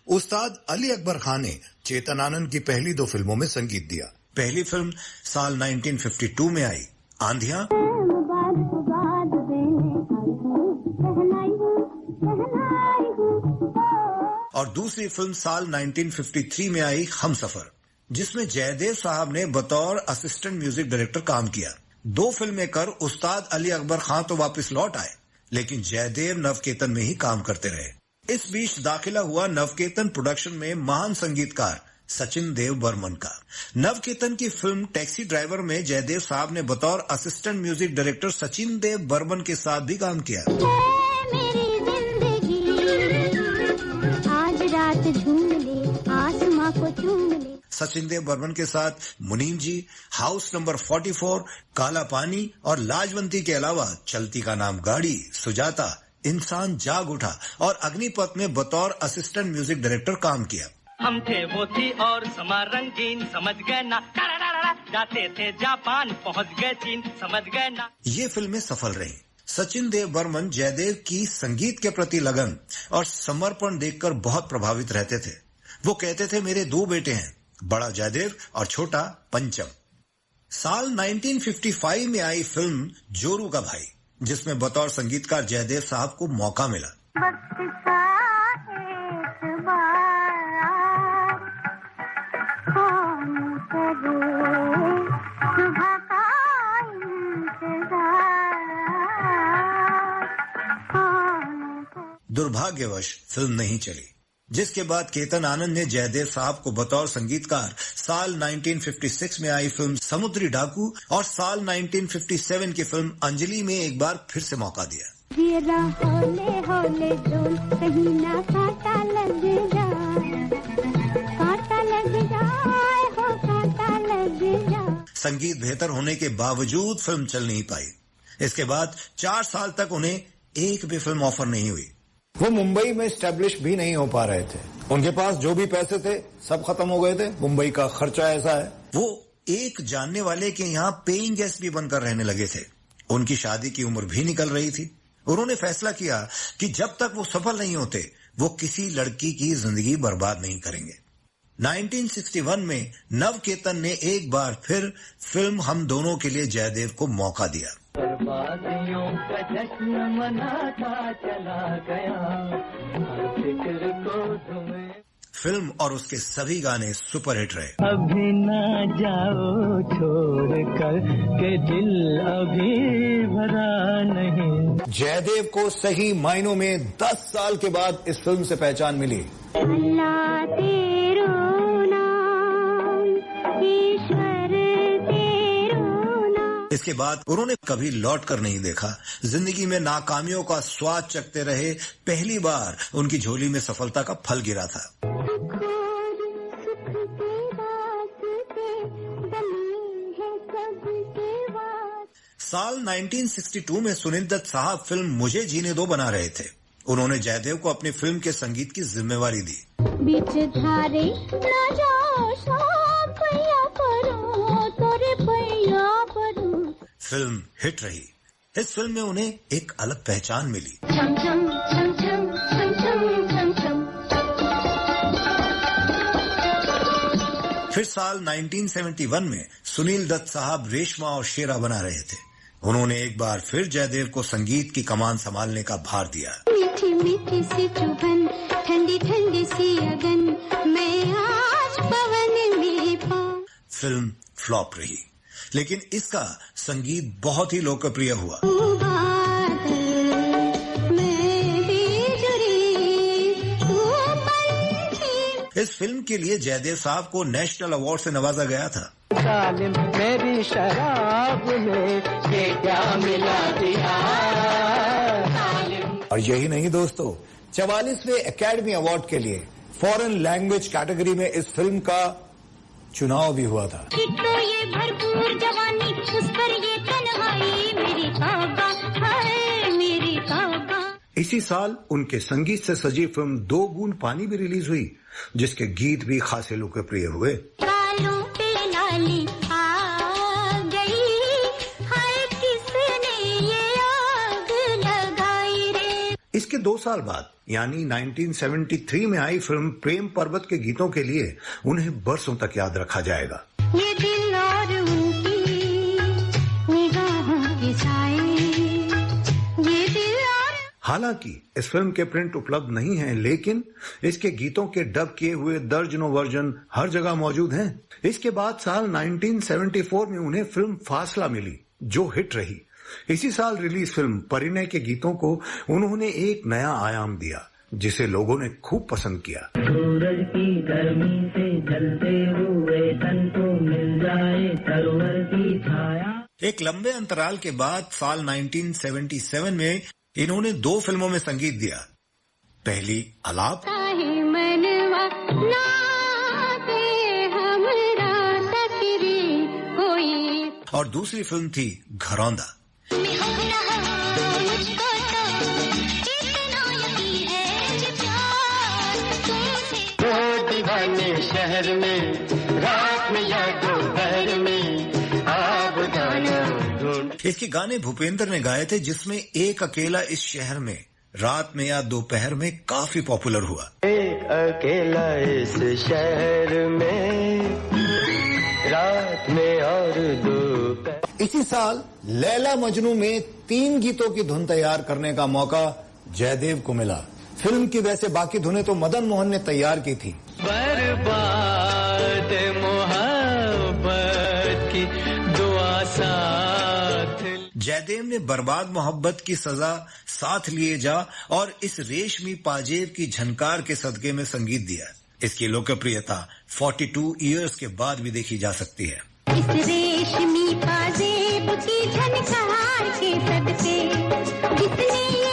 उस्ताद अली अकबर खान ने चेतन आनंद की पहली 2 फिल्मों में संगीत दिया। पहली फिल्म साल 1952 में आई, आंधियां, और दूसरी फिल्म साल 1953 में आई, हमसफर, जिसमें जयदेव साहब ने बतौर असिस्टेंट म्यूजिक डायरेक्टर काम किया। 2 फिल्में कर उस्ताद अली अकबर खान तो वापस लौट आए, लेकिन जयदेव नवकेतन में ही काम करते रहे। इस बीच दाखिला हुआ नवकेतन प्रोडक्शन में महान संगीतकार सचिन देव बर्मन का। नवकेतन की फिल्म टैक्सी ड्राइवर में जयदेव साहब ने बतौर assistant music director Sachin Dev Burman के साथ भी काम किया। आज रात झूम ले, आसमां को चूम ले। सचिन देव बर्मन के साथ मुनीम जी, हाउस नंबर 44, काला पानी और लाजवंती के अलावा चलती का नाम गाड़ी, सुजाता, इंसान जाग उठा और अग्निपथ में बतौर असिस्टेंट म्यूजिक डायरेक्टर काम किया। हम थे वो थी और समा रंगीन, समझ गए ना, जाते थे जापान, पहुंच गए चीन, समझ गए ना। ये फिल्में सफल रही। सचिन देव बर्मन जयदेव की संगीत के प्रति लगन और समर्पण देखकर बहुत प्रभावित रहते थे। वो कहते थे, मेरे 2 बेटे हैं, बड़ा जयदेव और छोटा पंचम। साल 1955 में आई फिल्म जोरू का भाई, जिसमें बतौर संगीतकार जयदेव साहब को मौका मिला। दुर्भाग्यवश फिल्म नहीं चली, जिसके बाद केतन आनंद ने जयदेव साहब को बतौर संगीतकार साल 1956 में आई फिल्म समुद्री डाकू और साल 1957 की फिल्म अंजलि में एक बार फिर से मौका दिया। जरा हौले हौले डोल कहीं ना कांटा लग जाए, कांटा लग जाए, हो कांटा लग जाए। संगीत बेहतर होने के बावजूद फिल्म चल नहीं पाई। इसके बाद 4 साल तक उन्हें एक भी फिल्म ऑफर नहीं हुई। वो मुंबई में स्टैब्लिश भी नहीं हो पा रहे थे। उनके पास जो भी पैसे थे सब खत्म हो गए थे। मुंबई का खर्चा ऐसा है। वो एक जानने वाले के यहाँ पेइंग गेस्ट भी बनकर रहने लगे थे। उनकी शादी की उम्र भी निकल रही थी। उन्होंने फैसला किया कि जब तक वो सफल नहीं होते वो किसी लड़की की जिंदगी बर्बाद नहीं करेंगे। 1961 में नवकेतन ने एक बार फिर फिल्म हम दोनों के लिए जयदेव को मौका दिया। बर्बादियों का जश्न मनाता चला गया, हर फिक्र को तुम्हें। फिल्म और उसके सभी गाने सुपरहिट रहे। अभी ना जाओ छोड़ कर के दिल अभी भरा नहीं। जयदेव को सही मायनों में 10 साल के बाद इस फिल्म से पहचान मिली। अल्लाह तेरो नाम, ईश्वर तेरो नाम। इसके बाद उन्होंने कभी लौट कर नहीं देखा। जिंदगी में नाकामियों का स्वाद चखते रहे। पहली बार उनकी झोली में सफलता का फल गिरा था। साल 1962 में सुनील दत्त साहब फिल्म मुझे जीने दो बना रहे थे। उन्होंने जयदेव को अपनी फिल्म के संगीत की जिम्मेवारी दी। बीच धारे ना जाओ शाम पैया परो, तोरे पैया परो। फिल्म हिट रही। इस फिल्म में उन्हें एक अलग पहचान मिली। छम छम छम छम छम छम छम छम। फिर साल 1971 में सुनील दत्त साहब रेशमा और शेरा बना रहे थे। उन्होंने एक बार फिर जयदेव को संगीत की कमान संभालने का भार दिया। मीठी मीठी सी चुभन, ठंडी ठंडी सी अगन, मैं आज पवन में पाऊं। फिल्म फ्लॉप रही, लेकिन इसका संगीत बहुत ही लोकप्रिय हुआ। इस फिल्म के लिए जयदेव साहब को नेशनल अवार्ड से नवाजा गया था। सालिम मेरी शराब में ये क्या मिला दिया। और यही नहीं दोस्तों, 44वें एकेडमी अवार्ड के लिए फॉरेन लैंग्वेज कैटेगरी में इस फिल्म का चुनाव भी हुआ था। तो ये भरपूर जवानी, उस पर ये तन्हाई, मेरी काबा है मेरी काबा। इसी साल उनके संगीत से सजी फिल्म 2 बूंद पानी भी रिलीज हुई, जिसके गीत भी खासे लोकप्रिय हुए। बालों पे लाली आ गई, हाय किसने ये आग लगाई रे। इसके 2 साल बाद यानी 1973 में आई फिल्म प्रेम पर्वत के गीतों के लिए उन्हें बरसों तक याद रखा जाएगा। ये दिल और उनकी निगाहों के साए, ये दिल और। हालांकि इस फिल्म के प्रिंट उपलब्ध नहीं हैं, लेकिन इसके गीतों के डब किए हुए दर्जनों वर्जन हर जगह मौजूद हैं। इसके बाद साल 1974 में उन्हें फिल्म फासला मिली, जो हिट रही। इसी साल रिलीज फिल्म परिणय के गीतों को उन्होंने एक नया आयाम दिया, जिसे लोगों ने खूब पसंद किया। सूरज की गर्मी से जलते हुए तन को मिल जाए सरोवर की छाया। एक लंबे अंतराल के बाद साल 1977 में इन्होंने 2 फिल्मों में संगीत दिया। पहली अलाप और दूसरी फिल्म थी घरौंदा। शहर में रात में या दोपहर में आप गाना ढूंढ। इसके गाने भूपेंद्र ने गाए थे, जिसमें एक अकेला इस शहर में रात में या दोपहर में काफी पॉपुलर हुआ। एक अकेला इस शहर में रात में और दोपहर। इसी साल लैला मजनू में 3 गीतों की धुन तैयार करने का मौका जयदेव को मिला। फिल्म की वैसे बाकी धुनें तो मदन मोहन ने तैयार की थी। बर्बाद मोहब्बत की दुआ साथ। जयदेव ने बर्बाद मोहब्बत की सजा साथ लिए जा और इस रेशमी पाजेब की झनकार के सदके में संगीत दिया। इसकी लोकप्रियता 42 इयर्स के बाद भी देखी जा सकती है। इस रेशमी पाजेब की झनकार के सदके जितने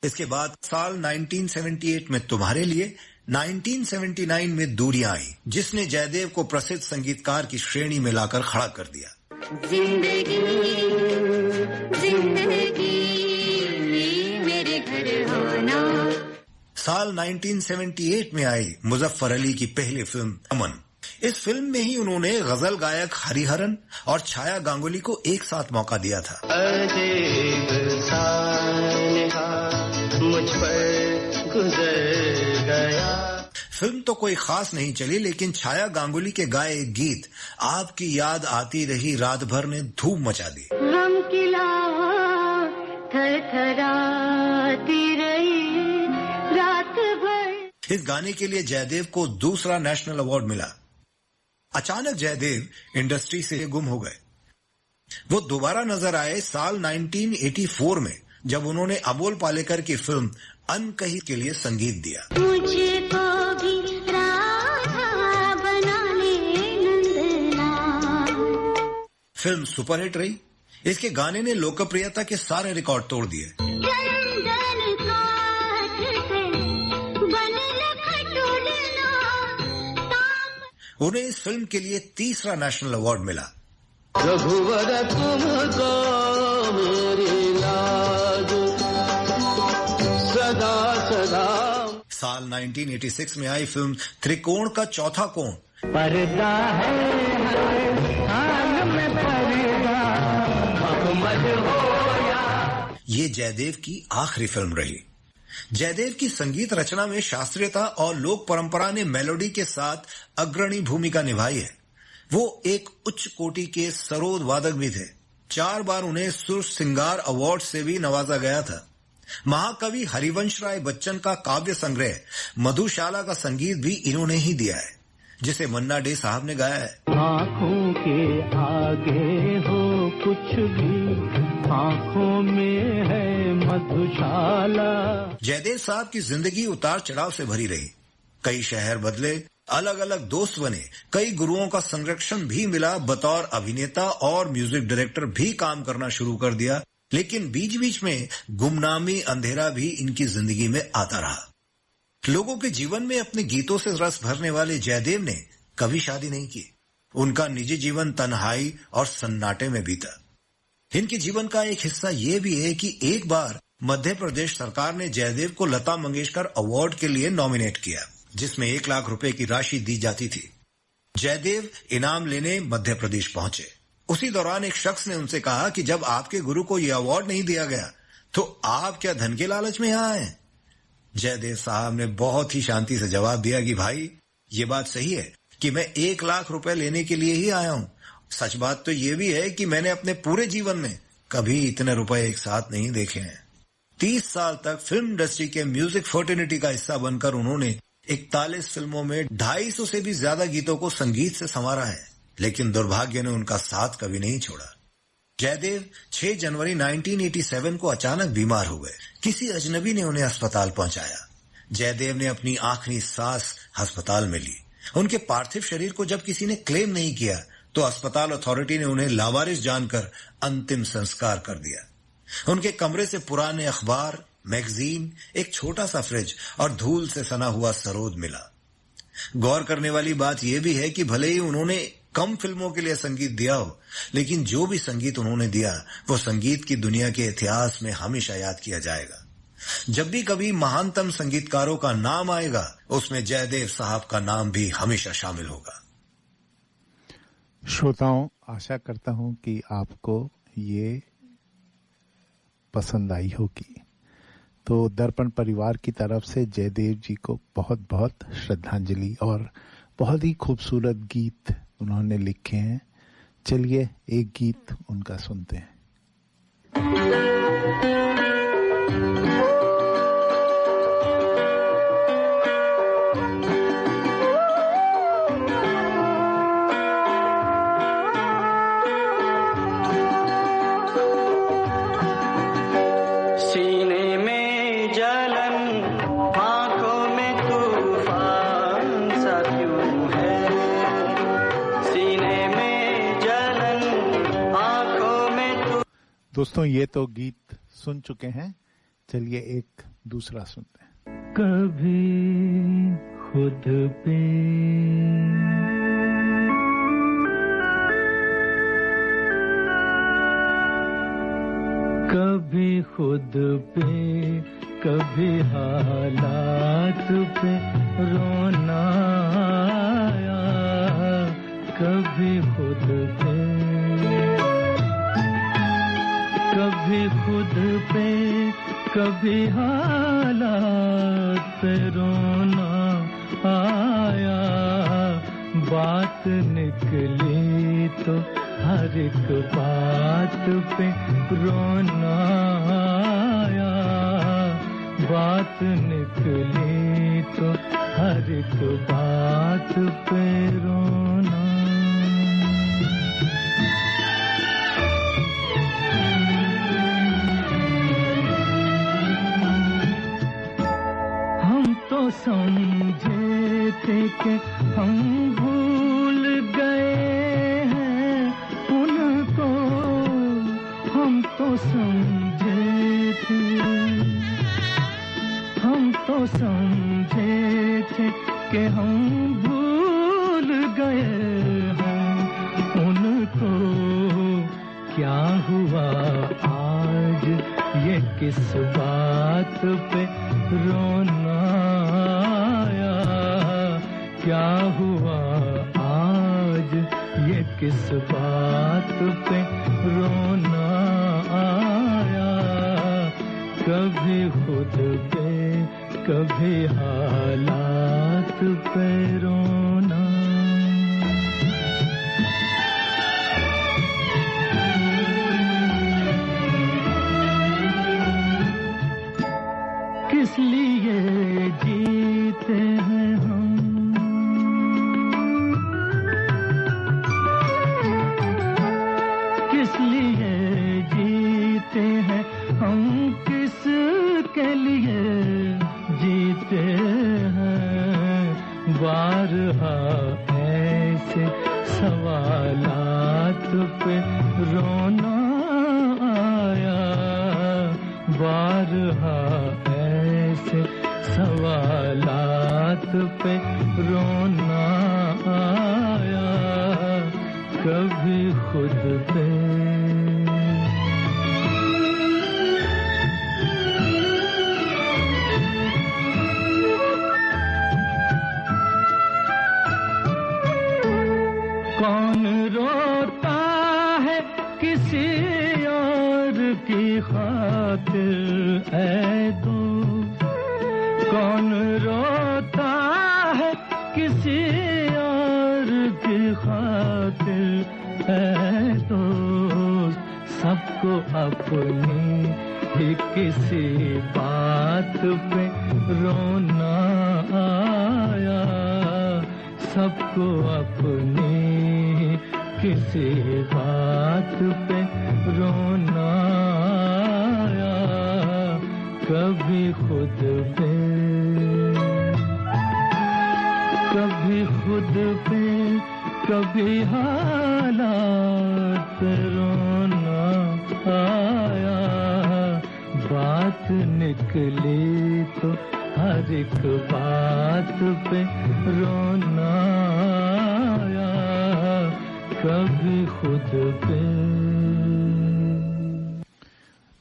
इसके बाद साल 1978 में तुम्हारे लिए, 1979 में दूरियां आई, जिसने जयदेव को प्रसिद्ध संगीतकार की श्रेणी में लाकर खड़ा कर दिया। जिंदगी जिंदगी मेरे घर होना। साल 1978 में आई मुजफ्फर अली की पहली फिल्म अमन। इस फिल्म में ही उन्होंने गजल गायक हरिहरन और छाया गांगुली को एक साथ मौका दिया था। अजीब सा मुझ पर गुजर गया। फिल्म तो कोई खास नहीं चली, लेकिन छाया गांगुली के गाए एक गीत आपकी याद आती रही रात भर ने धूम मचा दी। गम की लावा थरथराती रही रात भर। इस गाने के लिए जयदेव को दूसरा नेशनल अवार्ड मिला। अचानक जयदेव इंडस्ट्री से गुम हो गए। वो दोबारा नजर आए साल 1984 में, जब उन्होंने अमोल पालेकर की फिल्म अनकही के लिए संगीत दिया। मुझे तो भी राधा बना ले नंदना। फिल्म सुपरहिट रही। इसके गाने ने लोकप्रियता के सारे रिकॉर्ड तोड़ दिए। उन्हें इस फिल्म के लिए तीसरा नेशनल अवार्ड मिला। रघुवर तुमको मेरी लाज सदा सदा। साल 1986 में आई फिल्म त्रिकोण का चौथा कोण। पर्दा है हाल में पर्दा मोहम्मद होया। ये जयदेव की आखिरी फिल्म रही। जयदेव की संगीत रचना में शास्त्रीयता और लोक परंपरा ने मेलोडी के साथ अग्रणी भूमिका निभाई है। वो एक उच्च कोटि के सरोद वादक भी थे। 4 बार उन्हें सुर सिंगार अवार्ड से भी नवाजा गया था। महाकवि हरिवंश राय बच्चन का काव्य संग्रह मधुशाला का संगीत भी इन्होंने ही दिया है, जिसे मन्ना डे साहब ने गाया है। आंखों के आगे हो कुछ भी, आंखों में है मधुशाला। जयदेव साहब की जिंदगी उतार चढ़ाव से भरी रही। कई शहर बदले, अलग अलग दोस्त बने, कई गुरुओं का संरक्षण भी मिला, बतौर अभिनेता और म्यूजिक डायरेक्टर भी काम करना शुरू कर दिया। लेकिन बीच बीच में गुमनामी अंधेरा भी इनकी जिंदगी में आता रहा। लोगों के जीवन में अपने गीतों से रस भरने वाले जयदेव ने कभी शादी नहीं की। उनका निजी जीवन तन्हाई और सन्नाटे में बीता। इनके जीवन का एक हिस्सा ये भी है कि एक बार मध्य प्रदेश सरकार ने जयदेव को लता मंगेशकर अवार्ड के लिए नॉमिनेट किया, जिसमें 1 लाख रुपए की राशि दी जाती थी। जयदेव इनाम लेने मध्य प्रदेश पहुंचे। उसी दौरान एक शख्स ने उनसे कहा कि जब आपके गुरु को यह अवार्ड नहीं दिया गया तो आप क्या धन के लालच में यहां आए? जयदेव साहब ने बहुत ही शांति से जवाब दिया कि भाई, ये बात सही है कि मैं 1 लाख रुपए लेने के लिए ही आया हूं। सच बात तो ये भी है कि मैंने अपने पूरे जीवन में कभी इतने रुपए एक साथ नहीं देखे हैं। 30 साल तक फिल्म इंडस्ट्री के म्यूजिक फर्टिनिटी का हिस्सा बनकर उन्होंने 41 फिल्मों में 250 से भी ज्यादा गीतों को संगीत से संवारा है, लेकिन दुर्भाग्य ने उनका साथ कभी नहीं छोड़ा। जयदेव 6 जनवरी 1987 को अचानक बीमार हो गए। किसी अजनबी ने उन्हें अस्पताल पहुंचाया। जयदेव ने अपनी आखिरी सांस अस्पताल में ली। उनके पार्थिव शरीर को जब किसी ने क्लेम नहीं किया तो अस्पताल अथॉरिटी ने उन्हें लावारिस जानकर अंतिम संस्कार कर दिया। उनके कमरे से पुराने अखबार, मैगजीन, एक छोटा सा फ्रिज और धूल से सना हुआ सरोद मिला। गौर करने वाली बात यह भी है कि भले ही उन्होंने कम फिल्मों के लिए संगीत दिया हो, लेकिन जो भी संगीत उन्होंने दिया वो संगीत की दुनिया के इतिहास में हमेशा याद किया जाएगा। जब भी कभी महानतम संगीतकारों का नाम आएगा, उसमें जयदेव साहब का नाम भी हमेशा शामिल होगा। श्रोताओं, आशा करता हूं कि आपको ये पसंद आई होगी। तो दर्पण परिवार की तरफ से जयदेव जी को बहुत बहुत श्रद्धांजलि, और बहुत ही खूबसूरत गीत उन्होंने लिखे हैं। चलिए एक गीत उनका सुनते हैं। सीने में जलन, आंखों में तूफान सा क्यों है? सीने में जलन, आंखों में दोस्तों, ये तो गीत सुन चुके हैं। चलिए एक दूसरा सुनते हैं। कभी खुद पे कभी खुद पे कभी हालात पे रोना आया, कभी खुद पे कभी खुद पे कभी हालात पे रोना आया, बात निकली तो हर एक बात पे रोना आया, बात निकली तो हर एक बात पे रोना। हम तो समझे थे कि हम भूल गए हैं उनको, हम तो समझे थे, हम तो समझे थे कि हम भूल गए हैं उनको, क्या हुआ आज ये किस बात पे रोना आया, क्या हुआ आज ये किस बात पे रोना आया, कभी खुद पे कभी हालात पे रोना। किस लिए जीते हैं हम, किस लिए जीते हैं हम, किस के लिए जीते हैं, बारहा ऐसे सवालात पे रोना आया, बारहा ऐसे सवालात पे रोना आया, कभी खुद पे कौन रोता है किसी और की खातिर है दोस्त, कौन रोता है किसी और की खातिर है दोस्त, सबको अपनी ही किसी बात पे रोना आया, सबको अपनी किसी बात पे रोना आया, कभी खुद पे कभी खुद पे कभी हालात पे रोना आया, बात निकली तो हर एक बात पे रोना आया, कभी खुद पे।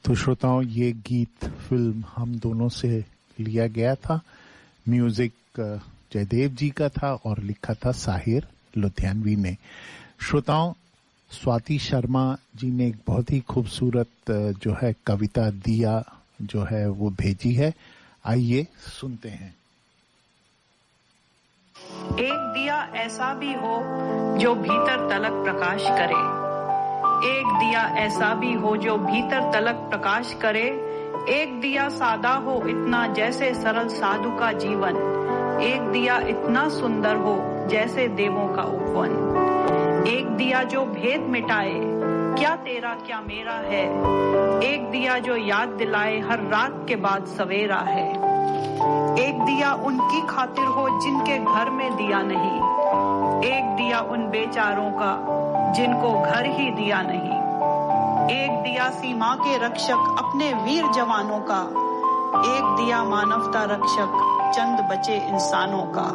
तो श्रोताओं, ये गीत फिल्म हम दोनों से लिया गया था। म्यूजिक जयदेव जी का था और लिखा था साहिर लुधियानवी ने। श्रोताओं, स्वाति शर्मा जी ने एक बहुत ही खूबसूरत जो है कविता दिया जो है वो भेजी है, आइए सुनते हैं। एक दिया ऐसा भी हो जो भीतर तलक प्रकाश करे, एक दिया ऐसा भी हो जो भीतर तलक प्रकाश करे, एक दिया सादा हो इतना जैसे सरल साधु का जीवन, एक दिया इतना सुंदर हो जैसे देवों का उपवन, एक दिया जो भेद मिटाए क्या तेरा क्या मेरा है, एक दिया जो याद दिलाए हर रात के बाद सवेरा है, एक दिया उनकी खातिर हो जिनके घर में दिया नहीं, एक दिया उन बेचारों का जिनको घर ही दिया नहीं, एक दिया सीमा के रक्षक अपने वीर जवानों का एक दिया मानवता रक्षक चंद बचे इंसानों का।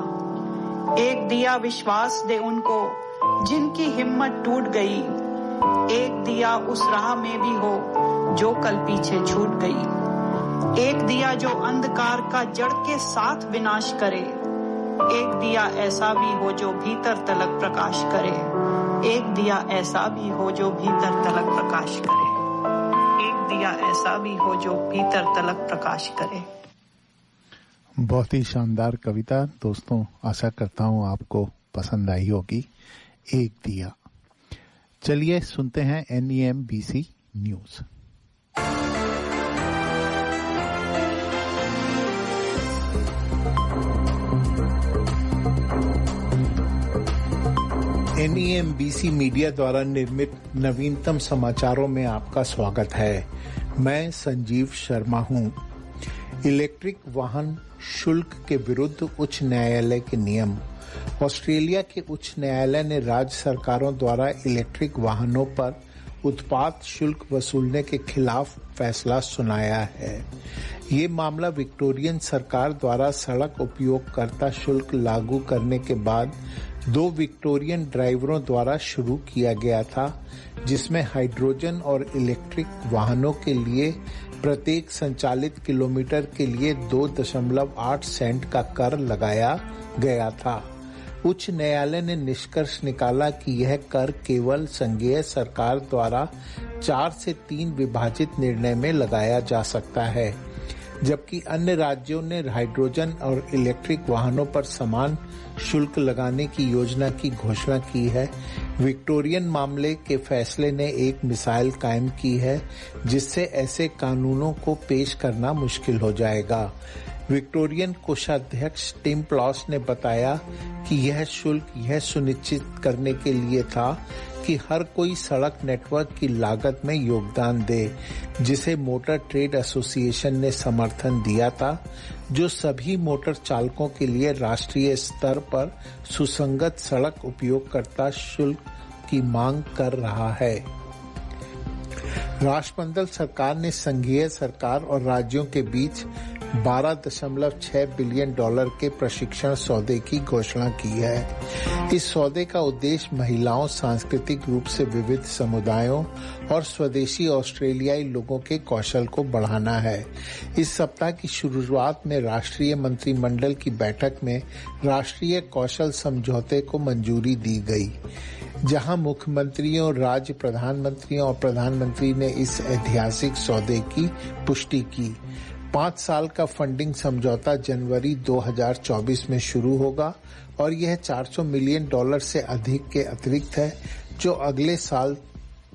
एक दिया विश्वास दे उनको जिनकी हिम्मत टूट गई। एक दिया उस राह में भी हो जो कल पीछे छूट गई। एक दिया जो अंधकार का जड़ के साथ विनाश करे। एक दिया ऐसा भी हो जो भीतर तलक प्रकाश करे। एक दिया ऐसा भी हो जो भीतर तलक प्रकाश करे। एक दिया ऐसा भी हो जो भीतर तलक प्रकाश करे। बहुत ही शानदार कविता दोस्तों, आशा करता हूं आपको पसंद आई होगी। एक दिया। चलिए सुनते हैं NEMBC न्यूज। NEMBC मीडिया द्वारा निर्मित नवीनतम समाचारों में आपका स्वागत है। मैं संजीव शर्मा हूं। इलेक्ट्रिक वाहन शुल्क के विरुद्ध उच्च न्यायालय के नियम। ऑस्ट्रेलिया के उच्च न्यायालय ने राज्य सरकारों द्वारा इलेक्ट्रिक वाहनों पर उत्पाद शुल्क वसूलने के खिलाफ फैसला सुनाया है। ये मामला विक्टोरियन सरकार द्वारा सड़क उपयोगकर्ता शुल्क लागू करने के बाद 2 विक्टोरियन ड्राइवरों द्वारा शुरू किया गया था, जिसमें हाइड्रोजन और इलेक्ट्रिक वाहनों के लिए प्रत्येक संचालित किलोमीटर के लिए 2.8 सेंट का कर लगाया गया था। उच्च न्यायालय ने निष्कर्ष निकाला कि यह कर केवल संघीय सरकार द्वारा 4 से 3 विभाजित निर्णय में लगाया जा सकता है, जबकि अन्य राज्यों ने हाइड्रोजन और इलेक्ट्रिक वाहनों पर समान शुल्क लगाने की योजना की घोषणा की है। विक्टोरियन मामले के फैसले ने एक मिसाइल कायम की है, जिससे ऐसे कानूनों को पेश करना मुश्किल हो जाएगा। विक्टोरियन कोषाध्यक्ष टिम प्लॉस ने बताया कि यह शुल्क यह सुनिश्चित करने के लिए था कि हर कोई सड़क नेटवर्क की लागत में योगदान दे, जिसे मोटर ट्रेड एसोसिएशन ने समर्थन दिया था, जो सभी मोटर चालकों के लिए राष्ट्रीय स्तर पर सुसंगत सड़क उपयोगकर्ता शुल्क की मांग कर रहा है। राष्ट्रमंडल सरकार ने संघीय सरकार और राज्यों के बीच $12.6 बिलियन के प्रशिक्षण सौदे की घोषणा की है। इस सौदे का उद्देश्य महिलाओं, सांस्कृतिक रूप से विविध समुदायों और स्वदेशी ऑस्ट्रेलियाई लोगों के कौशल को बढ़ाना है। इस सप्ताह की शुरुआत में राष्ट्रीय मंत्रिमंडल की बैठक में राष्ट्रीय कौशल समझौते को मंजूरी दी गई, जहां मुख्यमंत्रियों, राज्य प्रधानमंत्रियों और प्रधानमंत्री ने इस ऐतिहासिक सौदे की पुष्टि की। 5 साल का फंडिंग समझौता जनवरी 2024 में शुरू होगा और यह $400 मिलियन से अधिक के अतिरिक्त है, जो अगले साल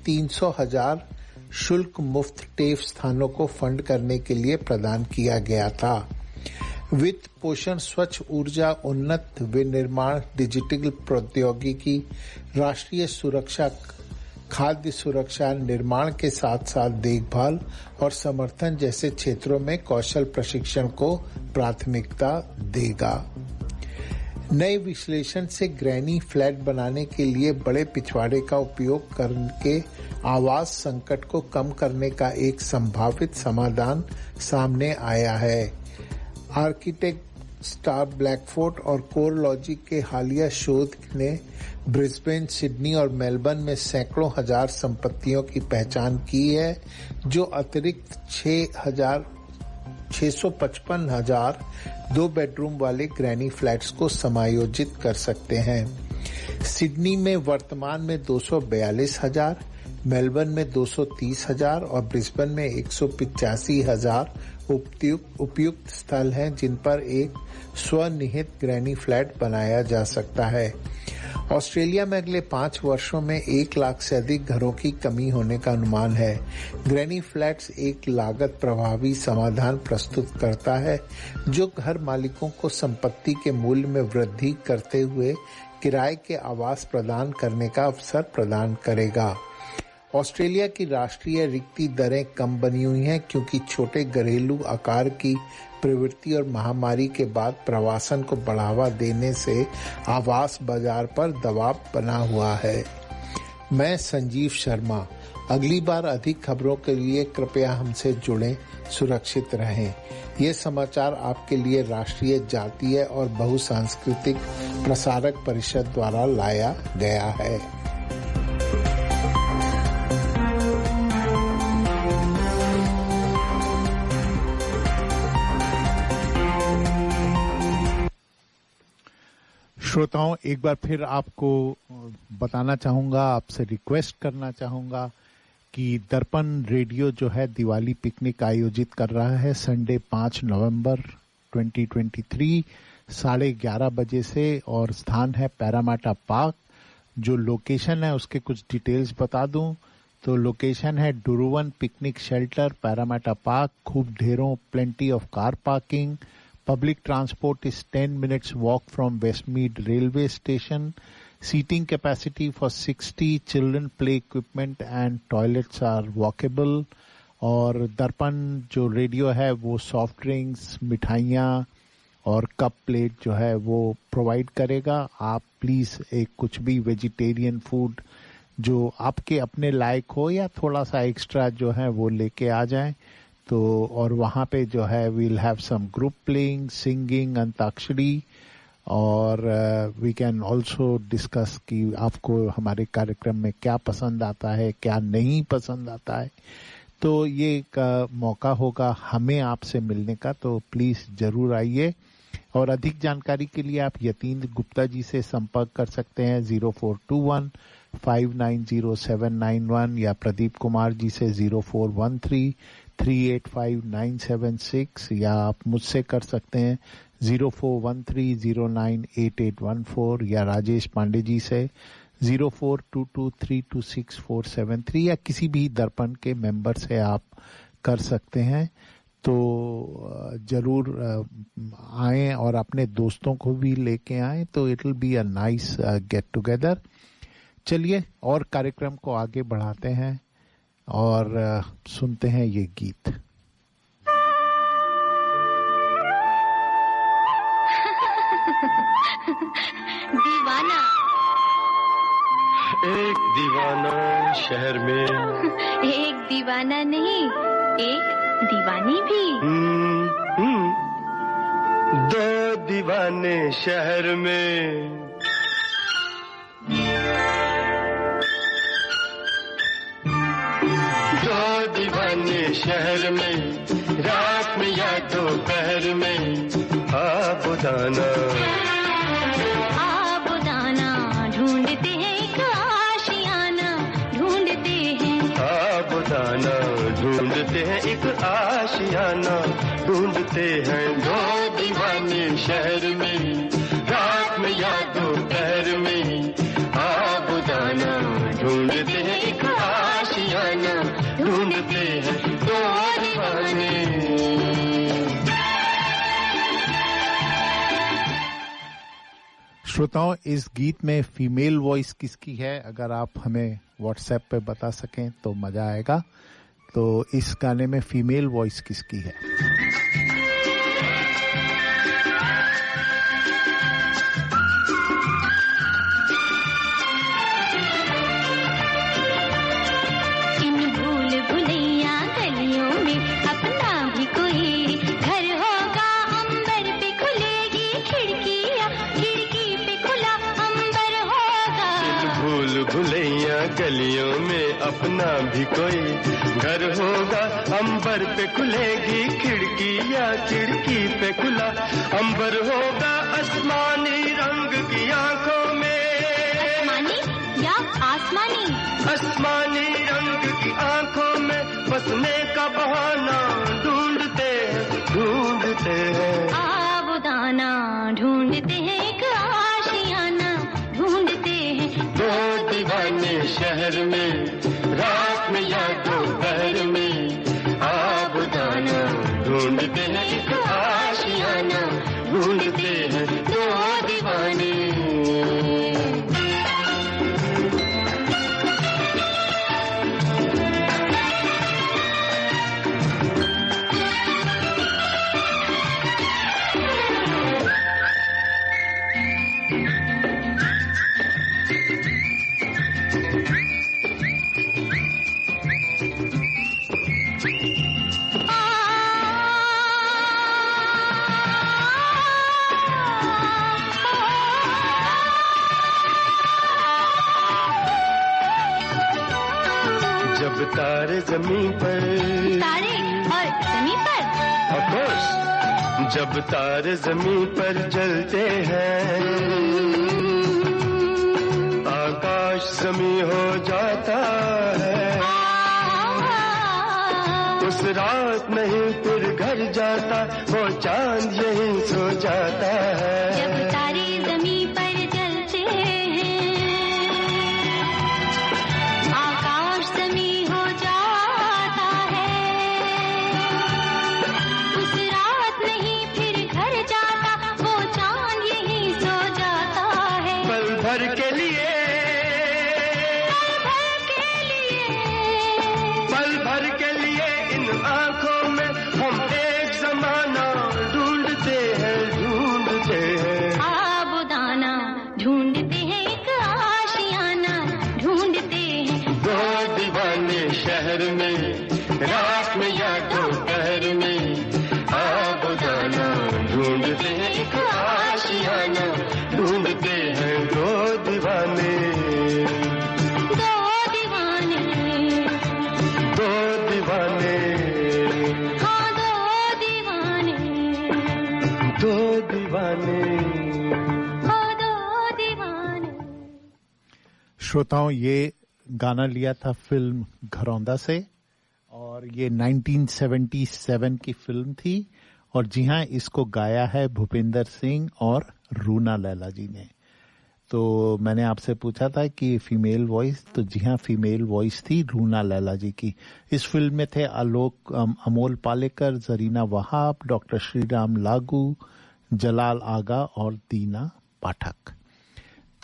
300,000 शुल्क मुक्त टेफ स्थानों को फंड करने के लिए प्रदान किया गया था। वित्त पोषण, स्वच्छ ऊर्जा, उन्नत विनिर्माण, डिजिटल प्रौद्योगिकी, राष्ट्रीय सुरक्षा, खाद्य सुरक्षा, निर्माण के साथ साथ देखभाल और समर्थन जैसे क्षेत्रों में कौशल प्रशिक्षण को प्राथमिकता देगा। नए विश्लेषण से ग्रैनी फ्लैट बनाने के लिए बड़े पिछवाड़े का उपयोग करके आवास संकट को कम करने का एक संभावित समाधान सामने आया है। आर्किटेक्ट स्टार ब्लैकफोर्ड और कोरलॉजी के हालिया शोध ने ब्रिस्बेन, सिडनी और मेलबर्न में सैकड़ों हजार संपत्तियों की पहचान की है, जो अतिरिक्त 655,000 2 बेडरूम वाले ग्रैनी फ्लैट्स को समायोजित कर सकते हैं। सिडनी में वर्तमान में 242,000, मेलबर्न में 230,000 और ब्रिस्बेन में 185,000 उपयुक्त स्थल हैं, जिन पर एक स्वनिहित ग्रैनी फ्लैट बनाया जा सकता है। ऑस्ट्रेलिया में अगले 5 वर्षों में 1 लाख से अधिक घरों की कमी होने का अनुमान है। ग्रैनी फ्लैट्स एक लागत प्रभावी समाधान प्रस्तुत करता है, जो घर मालिकों को संपत्ति के मूल्य में वृद्धि करते हुए किराए के आवास प्रदान करने का अवसर प्रदान करेगा। ऑस्ट्रेलिया की राष्ट्रीय रिक्ति दरें कम बनी हुई हैं, क्योंकि छोटे घरेलू आकार की प्रवृत्ति और महामारी के बाद प्रवासन को बढ़ावा देने से आवास बाजार पर दबाव बना हुआ है। मैं संजीव शर्मा, अगली बार अधिक खबरों के लिए कृपया हमसे जुड़ें, सुरक्षित रहें। ये समाचार आपके लिए राष्ट्रीय, जातीय और बहुसांस्कृतिक प्रसारक परिषद द्वारा लाया गया है। श्रोताओं, एक बार फिर आपको बताना चाहूंगा, आपसे रिक्वेस्ट करना चाहूंगा कि दर्पण रेडियो जो है दिवाली पिकनिक आयोजित कर रहा है संडे 5 नवंबर 2023 11:30 बजे से, और स्थान है पैरामाटा पार्क। जो लोकेशन है उसके कुछ डिटेल्स बता दूं तो लोकेशन है डुरुवन पिकनिक शेल्टर, पैरामाटा पार्क। खूब ढेरों plenty of car parking. Public transport is 10 minutes walk from Westmead railway station. Seating capacity for 60. Children play equipment and toilets are walkable. और दर्पण जो रेडियो है वो सॉफ्ट ड्रिंक्स, मिठाइयाँ और कप प्लेट जो है वो प्रोवाइड करेगा। आप प्लीज एक कुछ भी वेजिटेरियन फूड जो आपके अपने लायक हो या थोड़ा सा एक्स्ट्रा जो है वो लेके आ जाएं। तो और वहाँ पे जो है we'll have some group playing, singing, अंताक्षरी, और वी कैन ऑल्सो डिस्कस कि आपको हमारे कार्यक्रम में क्या पसंद आता है, क्या नहीं पसंद आता है। तो ये एक मौका होगा हमें आपसे मिलने का, तो प्लीज जरूर आइए। और अधिक जानकारी के लिए आप यतीन्द्र गुप्ता जी से संपर्क कर सकते हैं 0421 590791 या प्रदीप कुमार जी से 0413 385-976, या आप मुझसे कर सकते हैं 0413098814, या राजेश पांडे जी से 0422326473, या किसी भी दर्पण के मेंबर से आप कर सकते हैं। तो जरूर आएं और अपने दोस्तों को भी लेके आएं, तो it will be a nice get together. चलिए और कार्यक्रम को आगे बढ़ाते हैं और सुनते हैं ये गीत। दीवाना। एक दीवाना शहर में, एक दीवाना नहीं, एक दीवानी भी। दो दीवाने शहर में, शहर में, रात में या दोपहर में, आबुदाना आबुदाना ढूंढते हैं एक आशियाना, ढूंढते हैं आबुदाना, ढूंढते हैं एक आशियाना, ढूंढते हैं। दो दीवाने शहर में, रात में या दोपहर में, आबुदाना ढूंढते हैं एक आशियाना, ढूंढते हैं दो दीवाने। श्रोताओं, इस गीत में फीमेल वॉइस किसकी है अगर आप हमें व्हाट्सएप पे बता सकें तो मजा आएगा। तो इस गाने में फीमेल वॉइस किसकी है? गलियों में अपना भी कोई घर होगा, अंबर पे खुलेगी खिड़की या खिड़की पे खुला अंबर होगा, आसमानी रंग की आंखों में। आसमानी या आसमानी? आसमानी रंग की आंखों में बसने का बहाना ढूंढते हैं आबुदाना, ढूंढते हैं एक आशियाना, ढूंढते हैं दो दीवाने शहर में, रात में या दोपहर में, आबुदाना ढूंढते हैं एक आशियाना, ढूंढते हैं दो दीवाने। तारे जमीन पर, तारे और जमीन पर, ऑफ कोर्स, जब तारे जमीन पर जलते हैं, आकाश जमीन हो जाता है, उस रात नहीं फिर घर जाता, वो चांद यहीं सो जाता है। जब तारे जमीन पर जलते हैं, आकाश जमीन हो जाता है, उस रात नहीं फिर घर जाता, वो चांद यहीं सो जाता है। पल भर के लिए, पल भर के लिए इन आंखों में हम एक जमाना ढूंढते हैं, ढूंढते हैं। आबुदाना ढूंढते हैं, एक आशियाना ढूंढते हैं। दो दीवाने शहर में, रात में या दोपहर में, आबुदाना ढूंढते हैं, एक आशियाना ढूंढते हैं। दो दीवाने, दो दीवाने, दो दीवाने, हाँ दो दीवाने, दो दीवाने। हाँ दो दीवाने। श्रोताओं, ये गाना लिया था फिल्म घरौंदा से और ये 1977 की फिल्म थी और जी हाँ, इसको गाया है भूपेंद्र सिंह और रूना लैला जी ने। तो मैंने आपसे पूछा था कि फीमेल वॉइस, तो जी हाँ, फीमेल वॉइस थी रूना लैला जी की। इस फिल्म में थे आलोक अमोल पालेकर, जरीना वहाब, डॉक्टर श्रीराम लागू, जलाल आगा और दीना पाठक।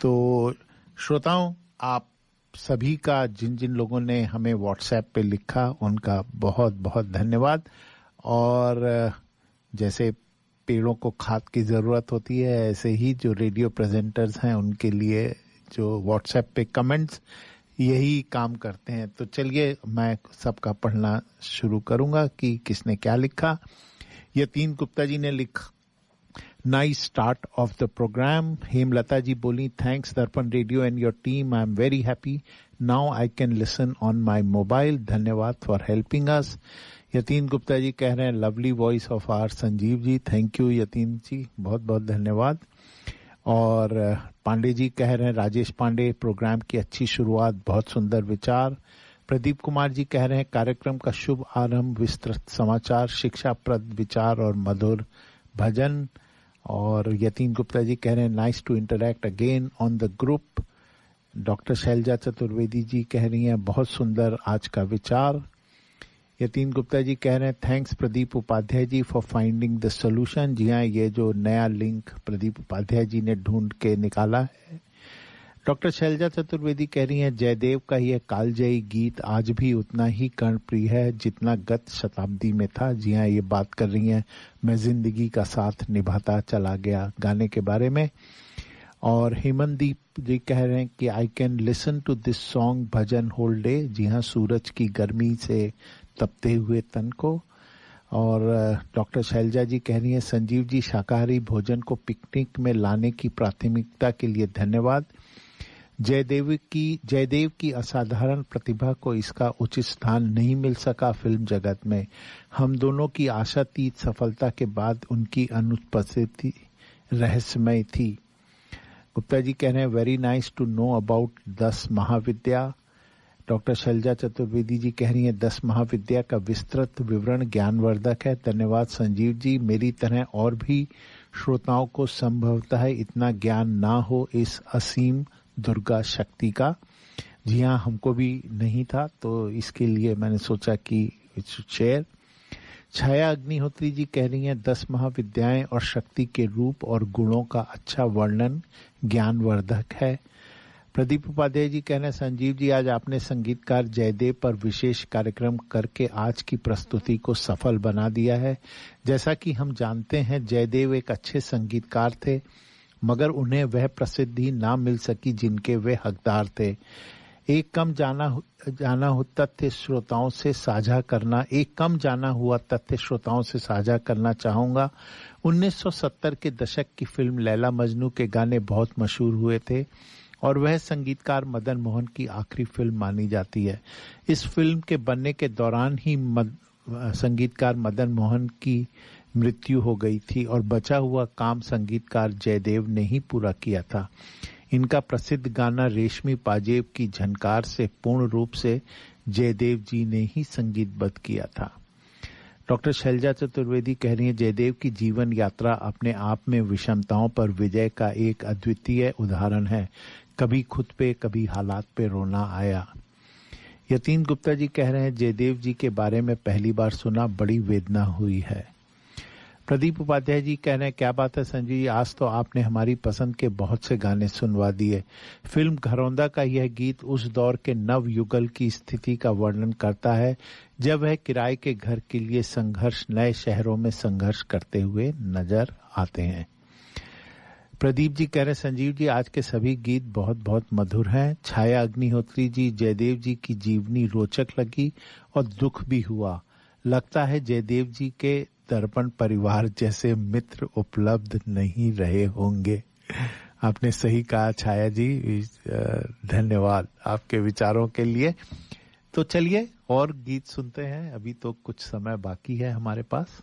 तो श्रोताओं, आप सभी का, जिन जिन लोगों ने हमें व्हाट्सएप पे लिखा, उनका बहुत बहुत धन्यवाद। और जैसे पेड़ों को खाद की जरूरत होती है, ऐसे ही जो रेडियो प्रेजेंटर्स हैं उनके लिए जो व्हाट्सएप पे कमेंट्स यही काम करते हैं। तो चलिए मैं सबका पढ़ना शुरू करूंगा कि किसने क्या लिखा। यतीन गुप्ता जी ने लिखा, nice start of the programme. Hemlata ji बोली, thanks Darpan Radio and your team, I am very happy now I can listen on my mobile, धन्यवाद for helping us. Yatin Gupta ji कह रहे हैं, lovely voice of R Sanjeev ji, thank you Yatin ji, बहुत बहुत धन्यवाद। और पांडे जी कह रहे हैं, राजेश पांडे, प्रोग्राम की अच्छी शुरुआत, बहुत सुंदर विचार। प्रदीप कुमार जी कह रहे हैं, कार्यक्रम का शुभ आरंभ, विस्तृत समाचार, शिक्षाप्रद विचार और मधुर भजन। और यतीन गुप्ता जी कह रहे हैं, nice to interact again on the group. Doctor Shailaja Chaturvedi ji कह रही हैं, बहुत सुंदर आज का विचार। यतीन गुप्ता जी कह रहे हैं, thanks Pradeep Upadhyay ji for finding the solution. जी हाँ, ये जो नया लिंक प्रदीप उपाध्याय जी ने ढूंढ के निकाला है। डॉक्टर शैलजा चतुर्वेदी कह रही हैं, जयदेव का यह कालजयी गीत आज भी उतना ही कर्णप्रिय है जितना गत शताब्दी में था। जी हाँ, ये बात कर रही हैं मैं जिंदगी का साथ निभाता चला गया गाने के बारे में। और हेमंतदीप जी कह रहे हैं कि I can listen to this song bhajan whole day. जी हाँ, सूरज की गर्मी से तपते हुए तन को। और डॉक्टर शैलजा जी कह रही हैं, संजीव जी शाकाहारी भोजन को पिकनिक में लाने की प्राथमिकता के लिए धन्यवाद। जयदेव की असाधारण प्रतिभा को इसका उचित स्थान नहीं मिल सका फिल्म जगत में। हम दोनों की आशातीत सफलता के बाद उनकी अनुपस्थिति रहस्यमय थी। गुप्ता जी कह रहे हैं, very nice to know about 10 Mahavidya. Doctor Shailaja Chaturvedi ji कह रही हैं, 10 महाविद्या का विस्तृत विवरण ज्ञानवर्धक है, धन्यवाद संजीव जी। मेरी तरह और भी श्रोताओं को संभवतः इतना ज्ञान ना हो इस असीम दुर्गा शक्ति का। जी हाँ, हमको भी नहीं था, तो इसके लिए मैंने सोचा कि शेयर। छाया अग्निहोत्री जी कह रही हैं, 10 महाविद्याएं और शक्ति के रूप और गुणों का अच्छा वर्णन ज्ञानवर्धक है। प्रदीप उपाध्याय जी कह रहे हैं, संजीव जी आज आपने संगीतकार जयदेव पर विशेष कार्यक्रम करके आज की प्रस्तुति को सफल बना दिया है। जैसा कि हम जानते हैं, जयदेव एक अच्छे संगीतकार थे, मगर उन्हें वह प्रसिद्धि ना मिल सकी जिनके वे हकदार थे। एक कम जाना हुआ तथ्य श्रोताओं से साझा करना चाहूंगा। 1970 के दशक की फिल्म लैला मजनू के गाने बहुत मशहूर हुए थे और वह संगीतकार मदन मोहन की आखिरी फिल्म मानी जाती है। इस फिल्म के बनने के दौरान ही संगीतकार मदन मोहन की मृत्यु हो गई थी और बचा हुआ काम संगीतकार जयदेव ने ही पूरा किया था। इनका प्रसिद्ध गाना रेशमी पाजेब की झनकार से पूर्ण रूप से जयदेव जी ने ही संगीतबद्ध किया था। डॉक्टर शैलजा चतुर्वेदी कह रही हैं, जयदेव की जीवन यात्रा अपने आप में विषमताओं पर विजय का एक अद्वितीय उदाहरण है। कभी खुद पे कभी हालात पे रोना आया। यतीन गुप्ता जी कह रहे हैं, जयदेव जी के बारे में पहली बार सुना, बड़ी वेदना हुई है। प्रदीप उपाध्याय जी कह रहे हैं, क्या बात है संजय जी, आज तो आपने हमारी पसंद के बहुत से गाने सुनवा दिए। फिल्म घरौंदा का यह गीत उस दौर के नव युगल की स्थिति का वर्णन करता है जब वह किराए के घर के लिए संघर्ष, नए शहरों में संघर्ष करते हुए नजर आते हैं। प्रदीप जी कह रहे हैं, संजीव जी आज के सभी गीत बहुत बहुत मधुर हैं। छाया अग्निहोत्री जी, जयदेव जी की जीवनी रोचक लगी और दुख भी हुआ। लगता है जयदेव जी के दर्पण परिवार जैसे मित्र उपलब्ध नहीं रहे होंगे। आपने सही कहा छाया जी, धन्यवाद आपके विचारों के लिए। तो चलिए और गीत सुनते हैं, अभी तो कुछ समय बाकी है हमारे पास।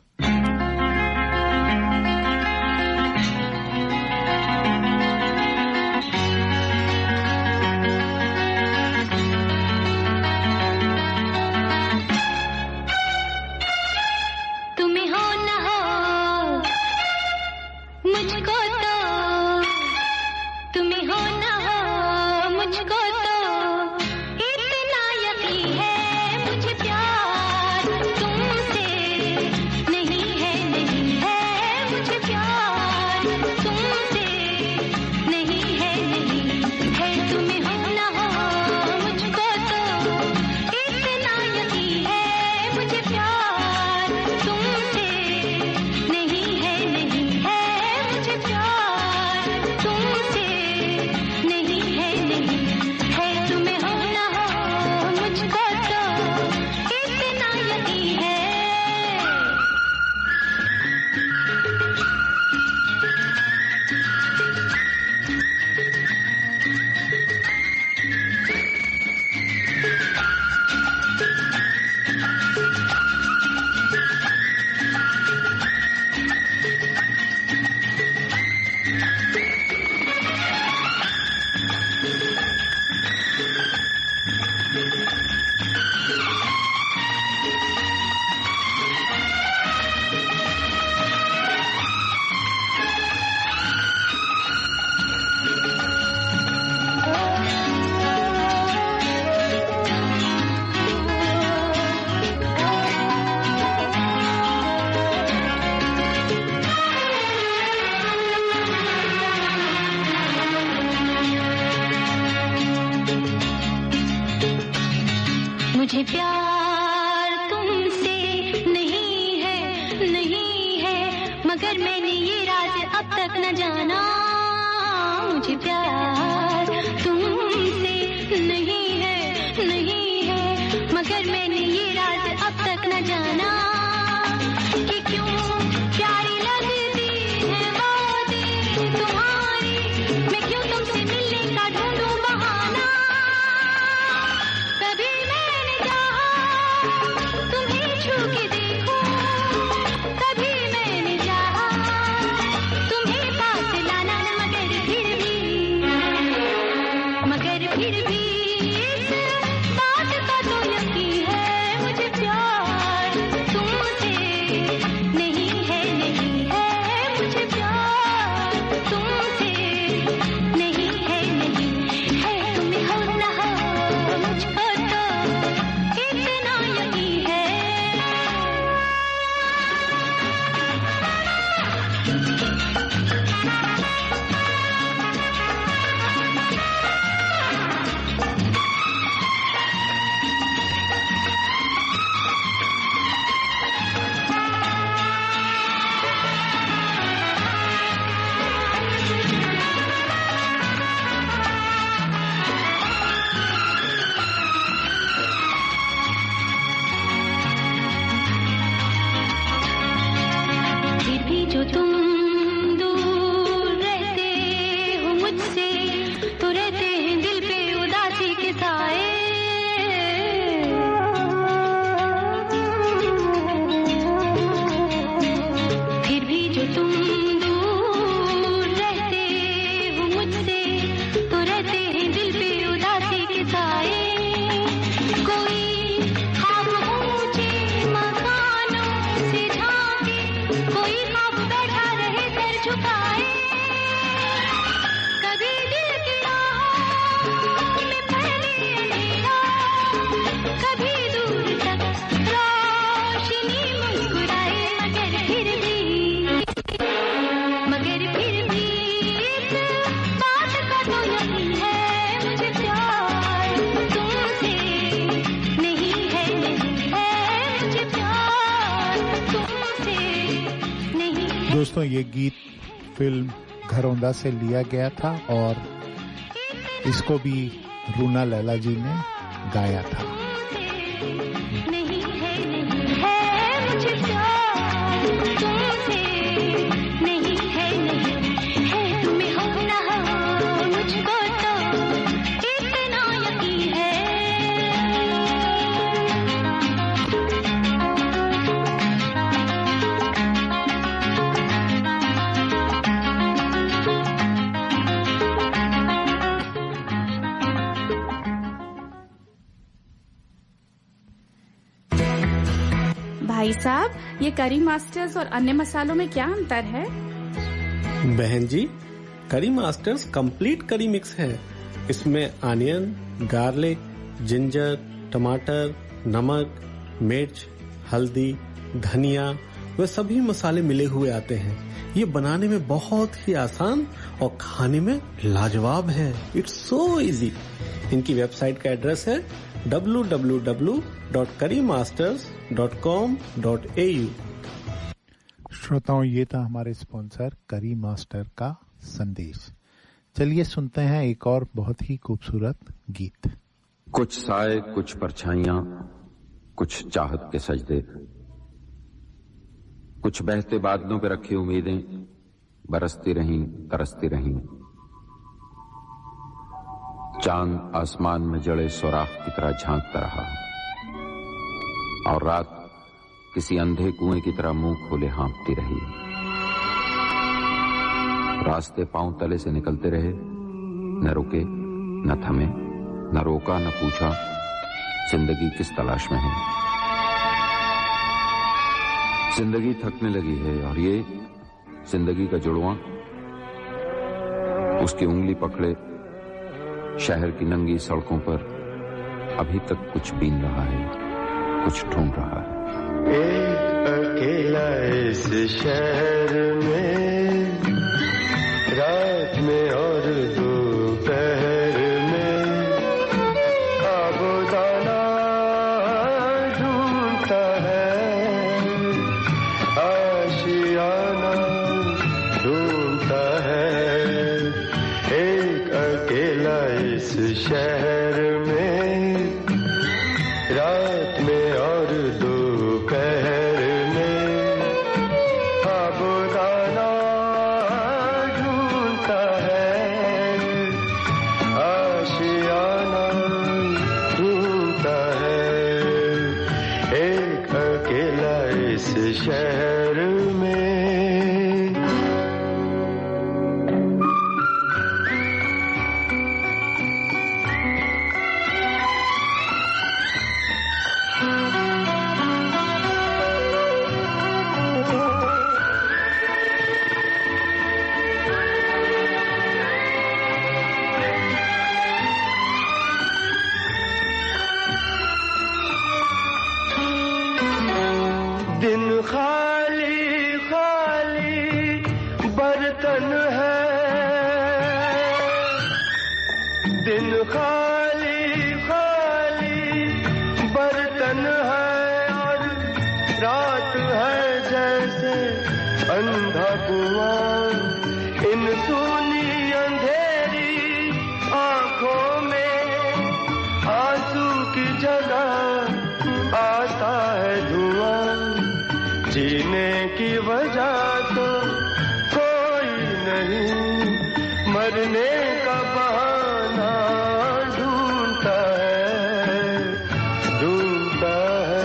मुझे प्यार तुमसे नहीं है, मगर मैंने ये राज अब तक न जाना। मुझे प्यार तुमसे नहीं है, मगर मैंने ये राज अब तक न जाना कि क्यों प्यारी लगती है वो दिन तुम्हारी, मैं क्यों तुमसे मिलने का ढूंढूं बहाना। कभी मैंने चाहा तुम्हें छू के देखूं, कभी मैंने चाहा तुम्हें पास लाना, मगर फिर भी इस बात का तो यकीन है, मुझे प्यार तुमसे नहीं है, मुझे प्यार तुमसे नहीं है, तुम्हें हो ना हो मुझको तो इतना यकीन है। झुकाए, कभी दिल की राहों में फैले अंधेरा, कभी दूर तक रोशनी मुस्कुराए, मगर फिर भी इस बात का तो यकीन है, मुझे प्यार तुमसे नहीं है, मुझे प्यार तुमसे नहीं है। दोस्तों, ये गीत फिल्म घरौंदा से लिया गया था और इसको भी रूना लैला जी ने गाया था। नहीं है मुझे प्यार तुमसे नहीं है तुम्हें हो ना हो मुझको तो इतना यकीन है। भाई साहब, ये करी मास्टर्स और अन्य मसालों में क्या अंतर है? बहन जी, करी मास्टर्स कंप्लीट करी मिक्स है। इसमें आनियन, गार्लिक, जिंजर, टमाटर, नमक, मिर्च, हल्दी, धनिया वे सभी मसाले मिले हुए आते हैं। ये बनाने में बहुत ही आसान और खाने में लाजवाब है। It's so easy. इनकी वेबसाइट का एड्रेस है www.currymasters.com.au। श्रोताओं, ये था हमारे स्पॉन्सर करी मास्टर का संदेश। चलिए सुनते हैं एक और बहुत ही खूबसूरत गीत। कुछ साए, कुछ परछाइयां, कुछ चाहत के सजदे, कुछ बहते बादलों पे रखी उम्मीदें, बरसती रहीं, तरसती रहीं। चांद आसमान में जड़े सुराख की तरह झांकता रहा और रात किसी अंधे कुएं की तरह मुंह खोले हाँफती रही। रास्ते पांव तले से निकलते रहे, न रुके, न थमे, न रोका, न पूछा जिंदगी किस तलाश में है। जिंदगी थकने लगी है और ये जिंदगी का जुड़वां उसकी उंगली पकड़े शहर की नंगी सड़कों पर अभी तक कुछ बीन रहा है, कुछ ढूंढ रहा है। एक अकेला इस शहर में, रात में और दोपहर में, आबोदाना ढूंढता है, आशियाना ढूंढता है। एक अकेला इस शहर में, रात में और दोपहर में, आबोदाना ढूंढता है, आशियाना ढूंढता है। एक अकेला इस शहर में। दिन खाली खाली बर्तन है, दिन खाली खाली बर्तन है और रात है जैसे अंधा कुआं। इन सूनी अंधेरी आंखों में आंसू की जगह आता है धुआं। जीने की वजह तो कोई नहीं, मरने का बहाना ढूंढता है, ढूंढता है,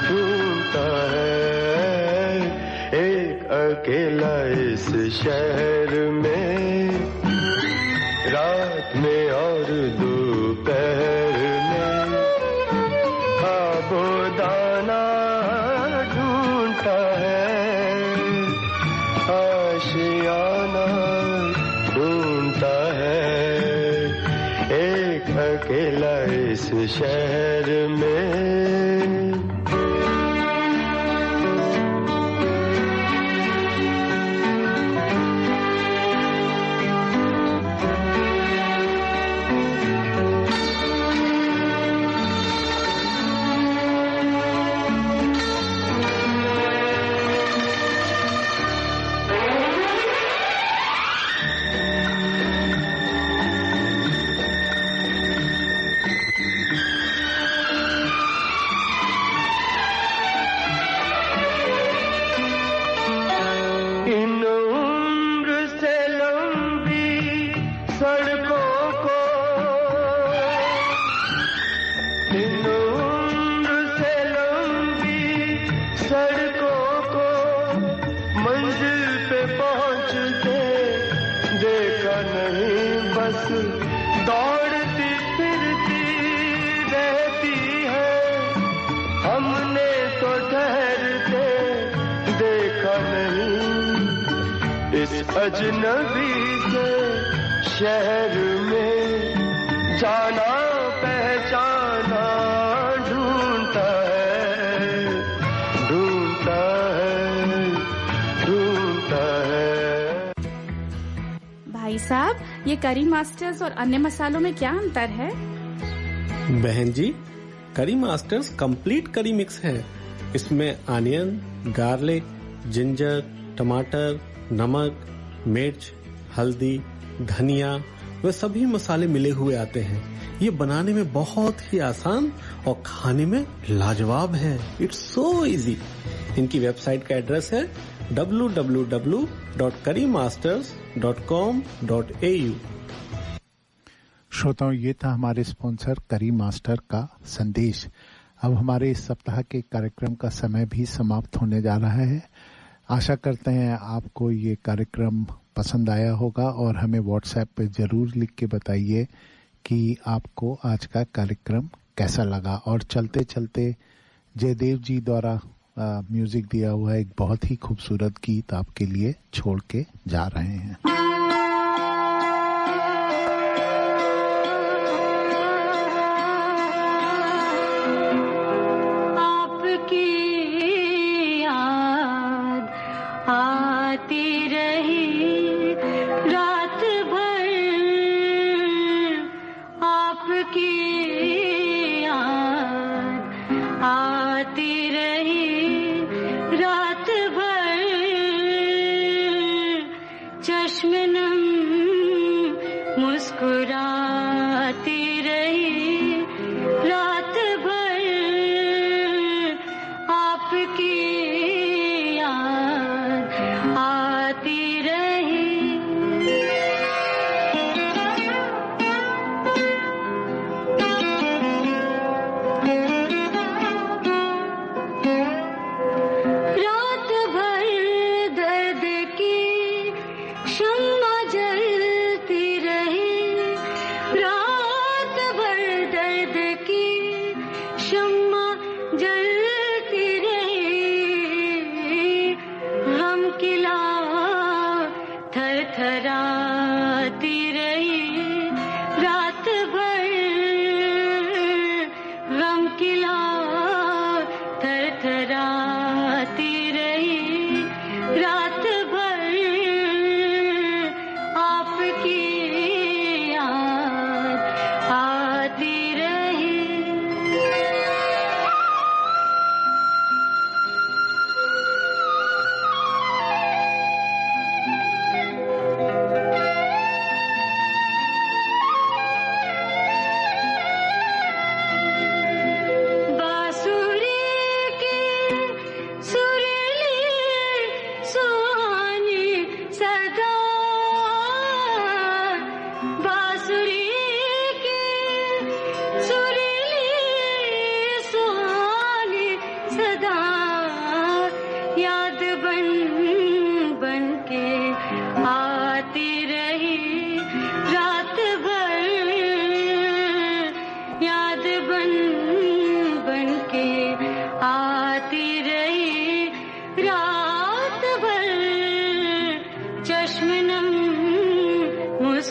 ढूंढता है। एक अकेला इस शहर में, रात में और दोपहर में, आबोदाना ढूंढता है, आशियाना ढूंढता है एक अकेला इस शहर में। दौड़ती फिरती रहती है, हमने तो ठहरते देखा नहीं इस अजनबी के शहर में। जाना पहचाना ढूंढता है, ढूंढता है, ढूंढता है। भाई साहब, ये करी मास्टर्स और अन्य मसालों में क्या अंतर है? बहन जी, करी मास्टर्स कंप्लीट करी मिक्स है। इसमें अनियन, गार्लिक, जिंजर, टमाटर, नमक, मिर्च, हल्दी, धनिया वे सभी मसाले मिले हुए आते हैं। ये बनाने में बहुत ही आसान और खाने में लाजवाब है। It's so easy. इनकी वेबसाइट का एड्रेस है www.currymasters.com.au। श्रोताओं, ये था हमारे स्पॉन्सर करी मास्टर का संदेश। अब हमारे इस सप्ताह के कार्यक्रम का समय भी समाप्त होने जा रहा है। आशा करते हैं आपको ये कार्यक्रम पसंद आया होगा और हमें व्हाट्सएप पे जरूर लिख के बताइए कि आपको आज का कार्यक्रम कैसा लगा। और चलते चलते जयदेव जी द्वारा म्यूजिक दिया हुआ एक बहुत ही खूबसूरत गीत आपके लिए छोड़ के जा रहे हैं।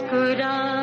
मुस्कुरा